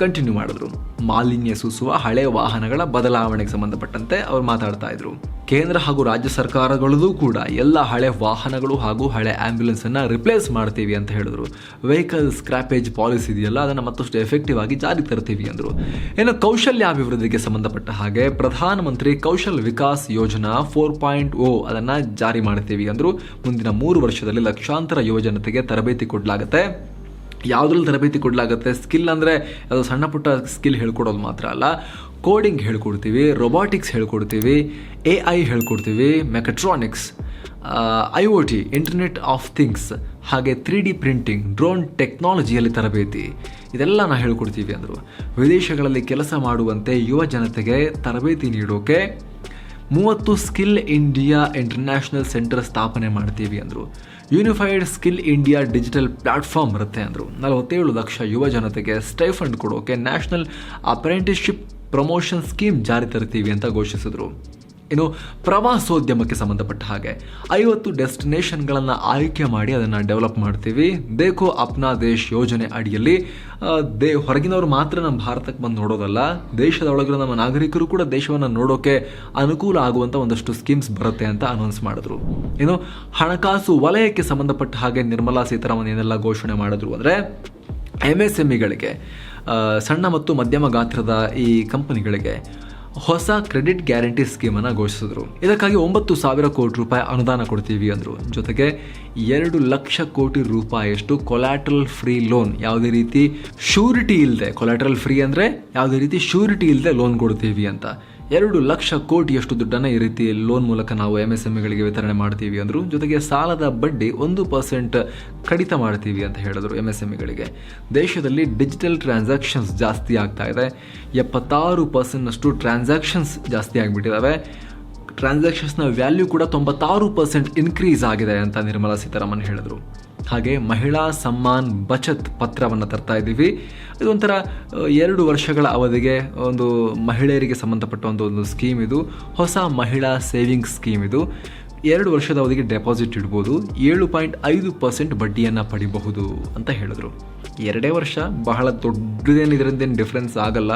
ಕಂಟಿನ್ಯೂ ಮಾಡಿದ್ರು. ಮಾಲಿನ್ಯ ಸೂಸುವ ಹಳೆ ವಾಹನಗಳ ಬದಲಾವಣೆಗೆ ಸಂಬಂಧಪಟ್ಟಂತೆ ಅವ್ರು ಮಾತಾಡ್ತಾ ಇದ್ರು. ಕೇಂದ್ರ ಹಾಗೂ ರಾಜ್ಯ ಸರ್ಕಾರಗಳೂ ಕೂಡ ಎಲ್ಲ ಹಳೆ ವಾಹನಗಳು ಹಾಗೂ ಹಳೆ ಆಂಬ್ಯುಲೆನ್ಸ್ ಅನ್ನ ರಿಪ್ಲೇಸ್ ಮಾಡ್ತೀವಿ ಅಂತ ಹೇಳಿದ್ರು. ವೆಹಿಕಲ್ ಸ್ಕ್ರಾಪೇಜ್ ಪಾಲಿಸಿ ಇದೆಯಲ್ಲ, ಅದನ್ನು ಮತ್ತಷ್ಟು ಎಫೆಕ್ಟಿವ್ ಆಗಿ ಜಾರಿ ತರ್ತೀವಿ ಅಂದರು. ಇನ್ನು ಕೌಶಲ್ಯಾಭಿವೃದ್ಧಿಗೆ ಸಂಬಂಧಪಟ್ಟ ಹಾಗೆ ಪ್ರಧಾನಮಂತ್ರಿ ಕೌಶಲ್ ವಿಕಾಸ್ ಯೋಜನಾ 4.0 ಅದನ್ನು ಜಾರಿ ಮಾಡ್ತೀವಿ ಅಂದರು. ಮುಂದಿನ 3 ವರ್ಷದಲ್ಲಿ ಲಕ್ಷಾಂತರ ಯುವಜನತೆಗೆ ತರಬೇತಿ ಕೊಡಲಾಗುತ್ತೆ. ಯಾವುದ್ರಲ್ಲಿ ತರಬೇತಿ ಕೊಡಲಾಗುತ್ತೆ? ಸ್ಕಿಲ್ ಅಂದರೆ ಅದು ಸಣ್ಣ ಪುಟ್ಟ ಸ್ಕಿಲ್ ಹೇಳ್ಕೊಡೋದು ಮಾತ್ರ ಅಲ್ಲ, ಕೋಡಿಂಗ್ ಹೇಳ್ಕೊಡ್ತೀವಿ, ರೊಬಾಟಿಕ್ಸ್ ಹೇಳ್ಕೊಡ್ತೀವಿ, AI ಹೇಳ್ಕೊಡ್ತೀವಿ, mechatronics, IoT internet of things, ಹಾಗೆ 3D ಪ್ರಿಂಟಿಂಗ್, ಡ್ರೋನ್ ಟೆಕ್ನಾಲಜಿಯಲ್ಲಿ ತರಬೇತಿ, ಇದೆಲ್ಲ ನಾವು ಹೇಳ್ಕೊಡ್ತೀವಿ ಅಂದರು. ವಿದೇಶಗಳಲ್ಲಿ ಕೆಲಸ ಮಾಡುವಂತೆ ಯುವ ಜನತೆಗೆ ತರಬೇತಿ ನೀಡೋಕೆ 30 ಸ್ಕಿಲ್ ಇಂಡಿಯಾ ಇಂಟರ್ನ್ಯಾಷನಲ್ ಸೆಂಟರ್ ಸ್ಥಾಪನೆ ಮಾಡ್ತೀವಿ ಅಂದರು. Unified skill India digital platform ಬರುತ್ತೆ ಅಂದರು. 47 ಲಕ್ಷ ಯುವ ಜನತೆಗೆ ಸ್ಟೈಫಂಡ್ ಕೊಡೋಕೆ ನ್ಯಾಷನಲ್ ಅಪ್ರೆಂಟಿಸ್ಶಿಪ್ ಪ್ರಮೋಷನ್ ಸ್ಕೀಮ್ ಜಾರಿ ತರ್ತೀವಿ ಅಂತ ಘೋಷಿಸಿದ್ರು. ಇನ್ನು ಪ್ರವಾಸೋದ್ಯಮಕ್ಕೆ ಸಂಬಂಧಪಟ್ಟ ಹಾಗೆ 50 ಡೆಸ್ಟಿನೇಷನ್ಗಳನ್ನು ಆಯ್ಕೆ ಮಾಡಿ ಅದನ್ನು ಡೆವಲಪ್ ಮಾಡ್ತೀವಿ. ದೇಖೋ ಅಪ್ನಾ ದೇಶ್ ಯೋಜನೆ ಅಡಿಯಲ್ಲಿ ಹೊರಗಿನವರು ಮಾತ್ರ ನಮ್ಮ ಭಾರತಕ್ಕೆ ಬಂದು ನೋಡೋದಲ್ಲ, ದೇಶದ ಒಳಗಿರೋ ನಮ್ಮ ನಾಗರಿಕರು ಕೂಡ ದೇಶವನ್ನು ನೋಡೋಕೆ ಅನುಕೂಲ ಆಗುವಂಥ ಒಂದಷ್ಟು ಸ್ಕೀಮ್ಸ್ ಬರುತ್ತೆ ಅಂತ ಅನೌನ್ಸ್ ಮಾಡಿದ್ರು. ಇನ್ನು ಹಣಕಾಸು ವಲಯಕ್ಕೆ ಸಂಬಂಧಪಟ್ಟ ಹಾಗೆ ನಿರ್ಮಲಾ ಸೀತಾರಾಮನ್ ಏನೆಲ್ಲ ಘೋಷಣೆ ಮಾಡಿದ್ರು ಅಂದರೆ MSMEಗಳಿಗೆ, ಸಣ್ಣ ಮತ್ತು ಮಧ್ಯಮ ಗಾತ್ರದ ಈ ಕಂಪನಿಗಳಿಗೆ ಹೊಸ ಕ್ರೆಡಿಟ್ ಗ್ಯಾರಂಟಿ ಸ್ಕೀಮನ್ನು ಘೋಷಿಸಿದ್ರು. ಇದಕ್ಕಾಗಿ 9,000 ಕೋಟಿ ರೂಪಾಯಿ ಅನುದಾನ ಕೊಡ್ತೀವಿ ಅಂದರು. ಜೊತೆಗೆ 2 ಲಕ್ಷ ಕೋಟಿ ರೂಪಾಯಿಯಷ್ಟು ಕೊಲ್ಯಾಟ್ರಲ್ ಫ್ರೀ ಲೋನ್, ಯಾವುದೇ ರೀತಿ ಶ್ಯೂರಿಟಿ ಇಲ್ಲದೆ, ಕೊಲ್ಯಾಟ್ರಲ್ ಫ್ರೀ ಅಂದರೆ ಯಾವುದೇ ರೀತಿ ಶ್ಯೂರಿಟಿ ಇಲ್ಲದೆ ಲೋನ್ ಕೊಡ್ತೀವಿ ಅಂತ. 2 ಲಕ್ಷ ಕೋಟಿಯಷ್ಟು ದುಡ್ಡನ್ನು ಈ ರೀತಿ ಲೋನ್ ಮೂಲಕ ನಾವು MSMEಗಳಿಗೆ ವಿತರಣೆ ಮಾಡ್ತೀವಿ ಅಂದರು. ಜೊತೆಗೆ ಸಾಲದ ಬಡ್ಡಿ 1% ಕಡಿತ ಮಾಡ್ತೀವಿ ಅಂತ ಹೇಳಿದ್ರು MSMEಗಳಿಗೆ. ದೇಶದಲ್ಲಿ ಡಿಜಿಟಲ್ ಟ್ರಾನ್ಸಾಕ್ಷನ್ಸ್ ಜಾಸ್ತಿ ಆಗ್ತಾ ಇದೆ. 76% ಟ್ರಾನ್ಸಾಕ್ಷನ್ಸ್ ಜಾಸ್ತಿ ಆಗಿಬಿಟ್ಟಿದ್ದಾವೆ. ಟ್ರಾನ್ಸಾಕ್ಷನ್ಸ್ನ ವ್ಯಾಲ್ಯೂ ಕೂಡ 96% ಇನ್ಕ್ರೀಸ್ ಆಗಿದೆ ಅಂತ ನಿರ್ಮಲಾ ಸೀತಾರಾಮನ್ ಹೇಳಿದರು. ಹಾಗೆ ಮಹಿಳಾ ಸಮ್ಮಾನ್ ಬಚತ್ ಪತ್ರವನ್ನು ತರ್ತಾ ಇದ್ದೀವಿ. ಇದೊಂಥರ 2 ವರ್ಷಗಳ ಅವಧಿಗೆ ಒಂದು ಮಹಿಳೆಯರಿಗೆ ಸಂಬಂಧಪಟ್ಟ ಒಂದು ಸ್ಕೀಮ್ ಇದು. ಹೊಸ ಮಹಿಳಾ ಸೇವಿಂಗ್ಸ್ ಸ್ಕೀಮ್ ಇದು. 2 ವರ್ಷದ ಅವಧಿಗೆ ಡೆಪಾಸಿಟ್ ಇಡ್ಬೋದು, 7.5% ಬಡ್ಡಿಯನ್ನು ಪಡಿಬಹುದು ಅಂತ ಹೇಳಿದ್ರು. 2 ವರ್ಷ ಬಹಳ ದೊಡ್ಡದೇನು, ಇದರಿಂದೇನು ಡಿಫ್ರೆನ್ಸ್ ಆಗಲ್ಲ.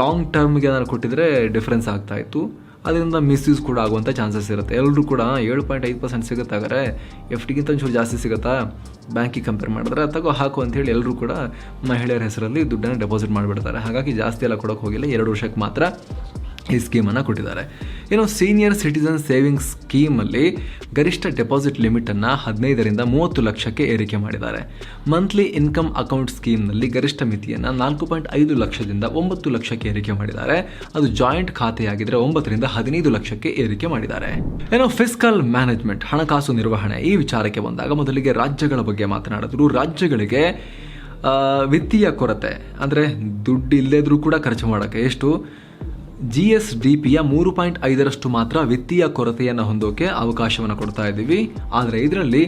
ಲಾಂಗ್ ಟರ್ಮ್ಗೆ ಏನಾದ್ರು ಕೊಟ್ಟಿದ್ರೆ ಡಿಫ್ರೆನ್ಸ್ ಆಗ್ತಾಯಿತ್ತು. ಅದರಿಂದ ಮಿಸ್ಯೂಸ್ ಕೂಡ ಆಗುವಂಥ ಚಾನ್ಸಸ್ ಇರುತ್ತೆ. ಎಲ್ಲರೂ ಕೂಡ 7.5% ಸಿಗುತ್ತಾಗಾರೆ, FDಗಿಂತ ಒಂಚೂರು ಜಾಸ್ತಿ ಸಿಗುತ್ತಾ ಬ್ಯಾಂಕಿಗೆ ಕಂಪೇರ್ ಮಾಡಿದ್ರೆ, ತಗೋ ಹಾಕು ಅಂಥೇಳಿ ಎಲ್ಲರೂ ಕೂಡ ಮಹಿಳೆಯರ ಹೆಸರಲ್ಲಿ ದುಡ್ಡನ್ನು ಡೆಪಾಸಿಟ್ ಮಾಡಿಬಿಡ್ತಾರೆ. ಹಾಗಾಗಿ ಜಾಸ್ತಿ ಎಲ್ಲ ಕೊಡೋಕೆ ಹೋಗಿಲ್ಲ, 2 ವರ್ಷಕ್ಕೆ ಮಾತ್ರ ಈ ಸ್ಕೀಮನ್ನು ಕೊಟ್ಟಿದ್ದಾರೆ. ಇನ್ನು ಸೀನಿಯರ್ ಸಿಟಿಸನ್ ಸೇವಿಂಗ್ಸ್ ಸ್ಕೀಮಲ್ಲಿ ಗರಿಷ್ಠ ಡೆಪಾಸಿಟ್ ಲಿಮಿಟನ್ನು 15ರಿಂದ 30 ಲಕ್ಷಕ್ಕೆ ಏರಿಕೆ ಮಾಡಿದ್ದಾರೆ. ಮಂತ್ಲಿ ಇನ್ಕಮ್ ಅಕೌಂಟ್ ಸ್ಕೀಮ್ನಲ್ಲಿ ಗರಿಷ್ಠ ಮಿತಿಯನ್ನು 4.5 ಲಕ್ಷದಿಂದ 9 ಲಕ್ಷಕ್ಕೆ ಏರಿಕೆ ಮಾಡಿದ್ದಾರೆ. ಅದು ಜಾಯಿಂಟ್ ಖಾತೆಯಾಗಿದ್ದರೆ 9ರಿಂದ 15 ಲಕ್ಷಕ್ಕೆ ಏರಿಕೆ ಮಾಡಿದ್ದಾರೆ. ಏನೋ ಫಿಸ್ಕಲ್ ಮ್ಯಾನೇಜ್ಮೆಂಟ್, ಹಣಕಾಸು ನಿರ್ವಹಣೆ, ಈ ವಿಚಾರಕ್ಕೆ ಬಂದಾಗ ಮೊದಲಿಗೆ ರಾಜ್ಯಗಳ ಬಗ್ಗೆ ಮಾತನಾಡಿದ್ರು. ರಾಜ್ಯಗಳಿಗೆ ವಿತ್ತೀಯ ಕೊರತೆ ಅಂದರೆ ದುಡ್ಡು ಇಲ್ಲದಿದ್ರೂ ಕೂಡ ಖರ್ಚು ಮಾಡೋಕ್ಕೆ ಎಷ್ಟು GSDPಯ 3.5% ಮಾತ್ರ ವಿತ್ತೀಯ ಕೊರತೆಯನ್ನು ಹೊಂದೋಕೆ ಅವಕಾಶವನ್ನು ಕೊಡ್ತಾ ಇದ್ದೀವಿ. ಆದರೆ ಇದರಲ್ಲಿ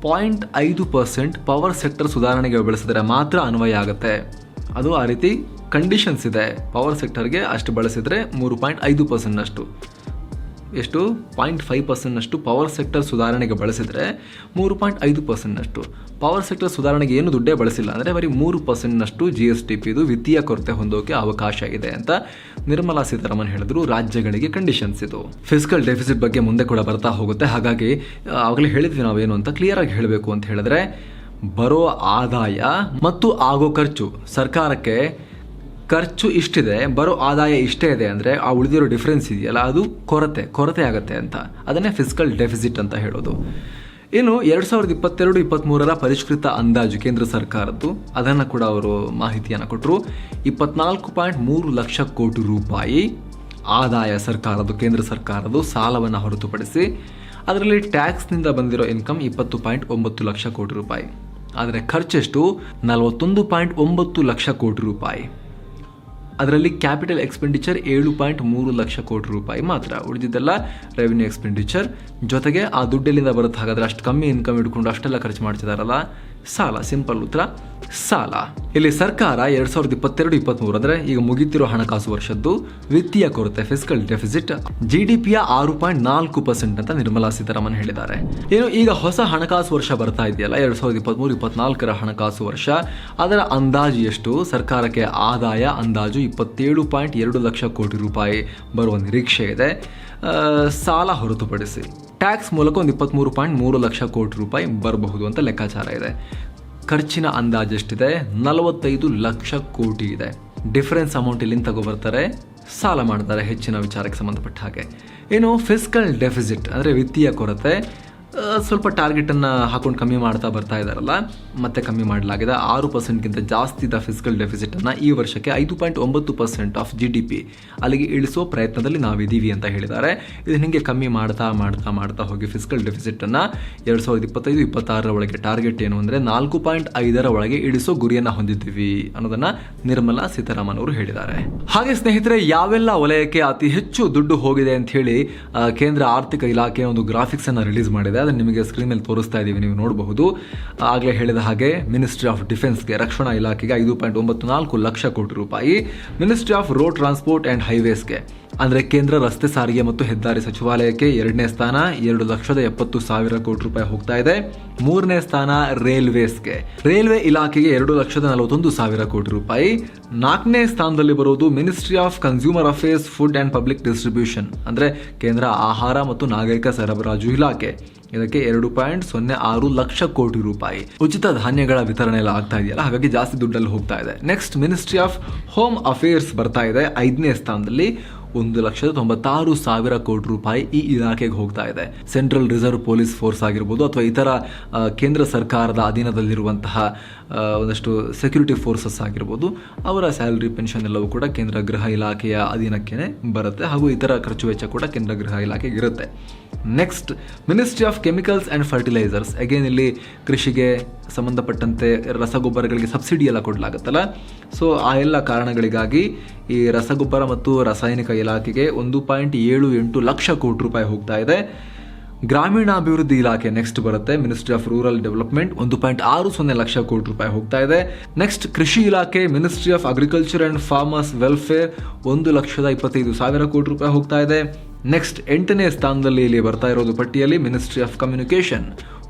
0.5% ಪವರ್ ಸೆಕ್ಟರ್ ಸುಧಾರಣೆಗೆ ಬಳಸಿದರೆ ಮಾತ್ರ ಅನ್ವಯ ಆಗುತ್ತೆ. ಅದು ಆ ರೀತಿ ಕಂಡೀಷನ್ಸ್ ಇದೆ. ಪವರ್ ಸೆಕ್ಟರ್ಗೆ ಅಷ್ಟು ಬಳಸಿದರೆ 3.5%ನಷ್ಟು, ಎಷ್ಟು 0.5%ನಷ್ಟು ಪವರ್ ಸೆಕ್ಟರ್ ಸುಧಾರಣೆಗೆ ಬಳಸಿದರೆ 3.5%ನಷ್ಟು. ಪವರ್ ಸೆಕ್ಟರ್ ಸುಧಾರಣೆಗೆ ಏನು ದುಡ್ಡೇ ಬಳಸಿಲ್ಲ ಅಂದರೆ ಬರೀ 3%ನಷ್ಟು GSDPದು ವಿತ್ತೀಯ ಕೊರತೆ ಹೊಂದೋಕೆ ಅವಕಾಶ ಇದೆ ಅಂತ ನಿರ್ಮಲಾ ಸೀತಾರಾಮನ್ ಹೇಳಿದ್ರು. ರಾಜ್ಯಗಳಿಗೆ ಕಂಡೀಷನ್ಸ್ ಇದು. ಫಿಸ್ಕಲ್ ಡೆಫಿಸಿಟ್ ಬಗ್ಗೆ ಮುಂದೆ ಕೂಡ ಬರ್ತಾ ಹೋಗುತ್ತೆ. ಹಾಗಾಗಿ ಆಗಲೇ ಹೇಳಿದ್ವಿ ನಾವೇನು ಅಂತ ಕ್ಲಿಯರಾಗಿ ಹೇಳಬೇಕು ಅಂತ ಹೇಳಿದ್ರೆ, ಬರೋ ಆದಾಯ ಮತ್ತು ಆಗೋ ಖರ್ಚು, ಸರ್ಕಾರಕ್ಕೆ ಖರ್ಚು ಇಷ್ಟಿದೆ, ಬರೋ ಆದಾಯ ಇಷ್ಟೇ ಇದೆ ಅಂದರೆ ಆ ಉಳಿದಿರೋ ಡಿಫ್ರೆನ್ಸ್ ಇದೆಯಲ್ಲ, ಅದು ಕೊರತೆ ಆಗುತ್ತೆ ಅಂತ. ಅದನ್ನೇ ಫಿಸ್ಕಲ್ ಡೆಫಿಸಿಟ್ ಅಂತ ಹೇಳೋದು. ಇನ್ನು 2022-23 ಪರಿಷ್ಕೃತ ಅಂದಾಜು ಕೇಂದ್ರ ಸರ್ಕಾರದ್ದು, ಅದನ್ನು ಕೂಡ ಅವರು ಮಾಹಿತಿಯನ್ನು ಕೊಟ್ಟರು. 24.3 ಲಕ್ಷ ಕೋಟಿ ರೂಪಾಯಿ ಆದಾಯ ಸರ್ಕಾರದ್ದು, ಕೇಂದ್ರ ಸರ್ಕಾರದ್ದು ಸಾಲವನ್ನು ಹೊರತುಪಡಿಸಿ. ಅದರಲ್ಲಿ ಟ್ಯಾಕ್ಸ್ನಿಂದ ಬಂದಿರೋ ಇನ್ಕಮ್ 20.9 ಲಕ್ಷ ಕೋಟಿ ರೂಪಾಯಿ. ಆದರೆ ಖರ್ಚೆಷ್ಟು 41.9 ಲಕ್ಷ ಕೋಟಿ ರೂಪಾಯಿ. ಅದರಲ್ಲಿ ಕ್ಯಾಪಿಟಲ್ ಎಕ್ಸ್ಪೆಂಡಿಚರ್ 7.3 ಲಕ್ಷ ಕೋಟಿ ರೂಪಾಯಿ ಮಾತ್ರ. ಉಳಿದಿದ್ದೆಲ್ಲ ರೆವಿನ್ಯೂ ಎಕ್ಸ್ಪೆಂಡಿಚರ್. ಜೊತೆಗೆ ಆ ದುಡ್ಡೆಲ್ಲಿಂದ ಬರುತ್ತೆ? ಹಾಗಾದರೆ ಅಷ್ಟು ಕಮ್ಮಿ ಇನ್ಕಮ್ ಹಿಡ್ಕೊಂಡು ಅಷ್ಟೆಲ್ಲ ಖರ್ಚು ಮಾಡ್ತಿದಾರಲ್ಲ, ಸಾಲ. ಸಿಂಪಲ್ ಉತ್ತರ, ಸಾಲ. ಇಲ್ಲಿ ಸರ್ಕಾರ 2022-23 ಅಂದ್ರೆ ಈಗ ಮುಗಿತಿರೋ ಹಣಕಾಸು ವರ್ಷದ್ದು ವಿತ್ತೀಯ ಕೊರತೆ ಫಿಸ್ಕಲ್ ಡೆಫಿಸಿಟ್ GDPಯ 6.4% ಅಂತ ನಿರ್ಮಲಾ ಸೀತಾರಾಮನ್ ಹೇಳಿದ್ದಾರೆ. ಏನು ಈಗ ಹೊಸ ಹಣಕಾಸು ವರ್ಷ ಬರ್ತಾ ಇದೆಯಲ್ಲ 2023-24 ಹಣಕಾಸು ವರ್ಷ, ಅದರ ಅಂದಾಜು ಎಷ್ಟು? ಸರ್ಕಾರಕ್ಕೆ ಆದಾಯ ಅಂದಾಜು 27.2 ಲಕ್ಷ ಕೋಟಿ ರೂಪಾಯಿ ಬರುವ ನಿರೀಕ್ಷೆ ಇದೆ, ಸಾಲ ಹೊರತುಪಡಿಸಿ. ಟ್ಯಾಕ್ಸ್ ಮೂಲಕ ಒಂದು 23.3 ಲಕ್ಷ ಕೋಟಿ ರೂಪಾಯಿ ಬರಬಹುದು ಅಂತ ಲೆಕ್ಕಾಚಾರ ಇದೆ. ಖರ್ಚಿನ ಅಂದಾಜು ಎಷ್ಟಿದೆ? 45 ಲಕ್ಷ ಕೋಟಿ ಇದೆ. ಡಿಫರೆನ್ಸ್ ಅಮೌಂಟ್ ಇಲ್ಲಿಂದ ತಗೊಬರ್ತಾರೆ, ಸಾಲ ಮಾಡ್ತಾರೆ ಹೆಚ್ಚಿನ ವಿಚಾರಕ್ಕೆ ಸಂಬಂಧಪಟ್ಟ ಹಾಗೆ. ಏನು ಫಿಸ್ಕಲ್ ಡೆಫಿಸಿಟ್ ಅಂದರೆ ವಿತ್ತೀಯ ಕೊರತೆ ಸ್ವಲ್ಪ ಟಾರ್ಗೆಟನ್ನು ಹಾಕೊಂಡು ಕಮ್ಮಿ ಮಾಡ್ತಾ ಬರ್ತಾ ಇದ್ದಾರಲ್ಲ, ಮತ್ತೆ ಕಮ್ಮಿ ಮಾಡಲಾಗಿದೆ. 6%ಗಿಂತ ಜಾಸ್ತಿ ಇದ್ದ ಫಿಸ್ಕಲ್ ಡೆಫಿಸಿಟನ್ನು ಈ ವರ್ಷಕ್ಕೆ 5.9% ಆಫ್ GDP ಅಲ್ಲಿಗೆ ಇಳಿಸೋ ಪ್ರಯತ್ನದಲ್ಲಿ ನಾವಿದ್ದೀವಿ ಅಂತ ಹೇಳಿದ್ದಾರೆ. ಇದು ಹಿಂಗೆ ಕಮ್ಮಿ ಮಾಡ್ತಾ ಮಾಡ್ತಾ ಮಾಡ್ತಾ ಹೋಗಿ ಫಿಸ್ಕಲ್ ಡೆಫಿಸಿಟನ್ನು 2025-26 ಒಳಗೆ ಟಾರ್ಗೆಟ್ ಏನು ಅಂದರೆ 4.5 ಒಳಗೆ ಇಳಿಸೋ ಗುರಿಯನ್ನು ಹೊಂದಿದ್ದೀವಿ ಅನ್ನೋದನ್ನು ನಿರ್ಮಲಾ ಸೀತಾರಾಮನ್ ಅವರು ಹೇಳಿದ್ದಾರೆ. ಹಾಗೆ ಸ್ನೇಹಿತರೆ, ಯಾವೆಲ್ಲ ವಲಯಕ್ಕೆ ಅತಿ ಹೆಚ್ಚು ದುಡ್ಡು ಹೋಗಿದೆ ಅಂತ ಹೇಳಿ ಕೇಂದ್ರ ಆರ್ಥಿಕ ಇಲಾಖೆ ಒಂದು ಗ್ರಾಫಿಕ್ಸ್ ಅನ್ನು ರಿಲೀಸ್ ಮಾಡಿದೆ. ಅದನ್ನು ನಿಮಗೆ ಸ್ಕ್ರೀನ್ ಮೇಲೆ ತೋರಿಸ್ತಾ ಇದ್ದೀವಿ, ನೀವು ನೋಡಬಹುದು. ಆಗಲೇ ಹೇಳಿದ ಹಾಗೆ ಮಿನಿಸ್ಟ್ರಿ ಆಫ್ ಡಿಫೆನ್ಸ್ಗೆ, ರಕ್ಷಣಾ ಇಲಾಖೆಗೆ 5.94 ಲಕ್ಷ ಕೋಟಿ ರೂಪಾಯಿ. Ministry of road transport and ಹೈವೇಸ್ಗೆ ಅಂದರೆ ಕೇಂದ್ರ ರಸ್ತೆ ಸಾರಿಗೆ ಮತ್ತು ಹೆದ್ದಾರಿ ಸಚಿವಾಲಯಕ್ಕೆ 2ನೇ ಸ್ಥಾನ 2,70,000 ಕೋಟಿ ರೂಪಾಯಿ ಹೋಗ್ತಾ ಇದೆ. 3ನೇ ಸ್ಥಾನ ರೈಲ್ವೇಸ್ಗೆ, ರೈಲ್ವೆ ಇಲಾಖೆಗೆ 2,41,000 ಕೋಟಿ ರೂಪಾಯಿ. 4ನೇ ಸ್ಥಾನದಲ್ಲಿ ಬರೋದು ministry of consumer affairs, food and public distribution ಅಂದರೆ ಕೇಂದ್ರ ಆಹಾರ ಮತ್ತು ನಾಗರಿಕ ಸರಬರಾಜು ಇಲಾಖೆ. ಇದಕ್ಕೆ 2.06 ಲಕ್ಷ ಕೋಟಿ ರೂಪಾಯಿ. ಉಚಿತ ಧಾನ್ಯಗಳ ವಿತರಣೆ ಎಲ್ಲ ಆಗ್ತಾ ಇದೆಯಲ್ಲ, ಹಾಗಾಗಿ ಜಾಸ್ತಿ ದುಡ್ಡಲ್ಲಿ ಹೋಗ್ತಾ ಇದೆ. Next ministry of home affairs ಬರ್ತಾ ಇದೆ 5ನೇ ಸ್ಥಾನದಲ್ಲಿ, 1,96,000 ಕೋಟಿ ರೂಪಾಯಿ ಈ ಇಲಾಖೆಗೆ ಹೋಗ್ತಾ ಇದೆ. ಸೆಂಟ್ರಲ್ ರಿಸರ್ವ್ ಪೊಲೀಸ್ ಫೋರ್ಸ್ ಆಗಿರ್ಬೋದು ಅಥವಾ ಇತರ ಕೇಂದ್ರ ಸರ್ಕಾರದ ಅಧೀನದಲ್ಲಿರುವಂತಹ ಒಂದಷ್ಟು ಸೆಕ್ಯೂರಿಟಿ ಫೋರ್ಸಸ್ ಆಗಿರ್ಬೋದು, ಅವರ ಸ್ಯಾಲರಿ ಪೆನ್ಷನ್ ಎಲ್ಲವೂ ಕೂಡ ಕೇಂದ್ರ ಗೃಹ ಇಲಾಖೆಯ ಅಧೀನಕ್ಕೆ ಬರುತ್ತೆ. ಹಾಗೂ ಇತರ ಖರ್ಚು ವೆಚ್ಚ ಕೂಡ ಕೇಂದ್ರ ಗೃಹ ಇಲಾಖೆಗೆ ಇರುತ್ತೆ. Next ministry of chemicals and fertilisers. Again ಇಲ್ಲಿ ಕೃಷಿಗೆ ಸಂಬಂಧಪಟ್ಟಂತೆ ರಸಗೊಬ್ಬರಗಳಿಗೆ ಸಬ್ಸಿಡಿ ಎಲ್ಲ ಕೊಡಲಾಗುತ್ತಲ್ಲ, ಸೊ ಆ ಎಲ್ಲ ಕಾರಣಗಳಿಗಾಗಿ ಈ ರಸಗೊಬ್ಬರ ಮತ್ತು ರಾಸಾಯನಿಕ ಇಲಾಖೆಗೆ 1.78 ಲಕ್ಷ ಕೋಟಿ ರೂಪಾಯಿ ಹೋಗ್ತಾ ಇದೆ. ಗ್ರಾಮೀಣಾಭಿವೃದ್ಧಿ ಇಲಾಖೆ ನೆಕ್ಸ್ಟ್ ಬರುತ್ತೆ, ministry of rural development 1.60 lakh crore ರೂಪಾಯಿ ಹೋಗ್ತಾ ಇದೆ. ನೆಕ್ಸ್ಟ್ ಕೃಷಿ ಇಲಾಖೆ, ministry of agriculture and farmers welfare 1,25,000 ಕೋಟಿ ರೂಪಾಯಿ ಹೋಗ್ತಾ ಇದೆ. ನೆಕ್ಸ್ಟ್ 8ನೇ ಸ್ಥಾನದಲ್ಲಿ ಇಲ್ಲಿ ಬರ್ತಾ ಇರೋದು ಪಟ್ಟಿಯಲ್ಲಿ ಮಿನಿಸ್ಟ್ರಿ ಆಫ್ ಕಮ್ಯುನಿಕೇಷನ್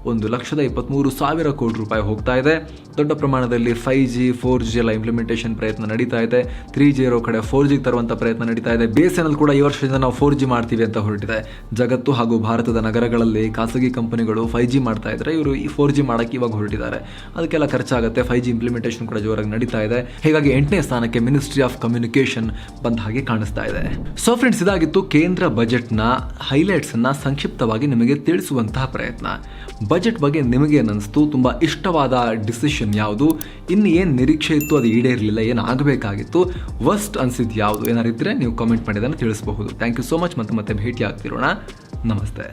1,23,000 ಕೋಟಿ ರೂಪಾಯಿ ಹೋಗ್ತಾ ಇದೆ. ದೊಡ್ಡ ಪ್ರಮಾಣದಲ್ಲಿ 5G 4G ಎಲ್ಲ ಇಂಪ್ಲಿಮೆಂಟೇಷನ್ ಪ್ರಯತ್ನ ನಡೀತಾ ಇದೆ. 3G ಇರೋ ಕಡೆ 4G ತರುವಂಥ ಪ್ರಯತ್ನ ನಡೀತಾ ಇದೆ. BSNL ಕೂಡ ಈ ವರ್ಷದಿಂದ ನಾವು 4G ಮಾಡ್ತೀವಿ ಅಂತ ಹೊರಟಿದೆ. ಜಗತ್ತು ಹಾಗೂ ಭಾರತದ ನಗರಗಳಲ್ಲಿ ಖಾಸಗಿ ಕಂಪನಿಗಳು 5G ಮಾಡ್ತಾ ಇದ್ರೆ, ಇವರು ಈ 4G ಮಾಡಕ್ಕೆ ಇವಾಗ ಹೊರಟಿದ್ದಾರೆ. ಅದಕ್ಕೆಲ್ಲ ಖರ್ಚಾಗುತ್ತೆ. 5G ಇಂಪ್ಲಿಮೆಂಟೇಷನ್ ಕೂಡ ಜೋರಾಗಿ ನಡೀತಾ ಇದೆ. ಹೀಗಾಗಿ 8ನೇ ಸ್ಥಾನಕ್ಕೆ ಮಿನಿಸ್ಟ್ರಿ ಆಫ್ ಕಮ್ಯುನಿಕೇಷನ್ ಬಂದ ಹಾಗೆ ಕಾಣಿಸ್ತಾ ಇದೆ. ಸೊ ಫ್ರೆಂಡ್ಸ್, ಇದಾಗಿತ್ತು ಕೇಂದ್ರ ಬಜೆಟ್ನ ಹೈಲೈಟ್ಸ್ ಅನ್ನ ಸಂಕ್ಷಿಪ್ತವಾಗಿ ನಿಮಗೆ ತಿಳಿಸುವಂತಹ ಪ್ರಯತ್ನ. ಬಜೆಟ್ ಬಗ್ಗೆ ನಿಮಗೆ ಏನಿಸ್ತು? ತುಂಬ ಇಷ್ಟವಾದ ಡಿಸಿಷನ್ ಯಾವುದು? ಇನ್ನು ಏನು ನಿರೀಕ್ಷೆ ಇತ್ತು ಅದು ಈಡೇರಲಿಲ್ಲ, ಏನು ಆಗಬೇಕಾಗಿತ್ತು? ವರ್ಸ್ಟ್ ಅನ್ಸಿದ್ದು ಯಾವುದು? ಏನಾರಿದ್ರೆ ನೀವು ಕಾಮೆಂಟ್ ಮಾಡಿದ್ದನ್ನು ತಿಳಿಸಬಹುದು. Thank you so much. ಮತ್ತೆ ಭೇಟಿ ಆಗ್ತಿರೋಣ. ನಮಸ್ತೆ.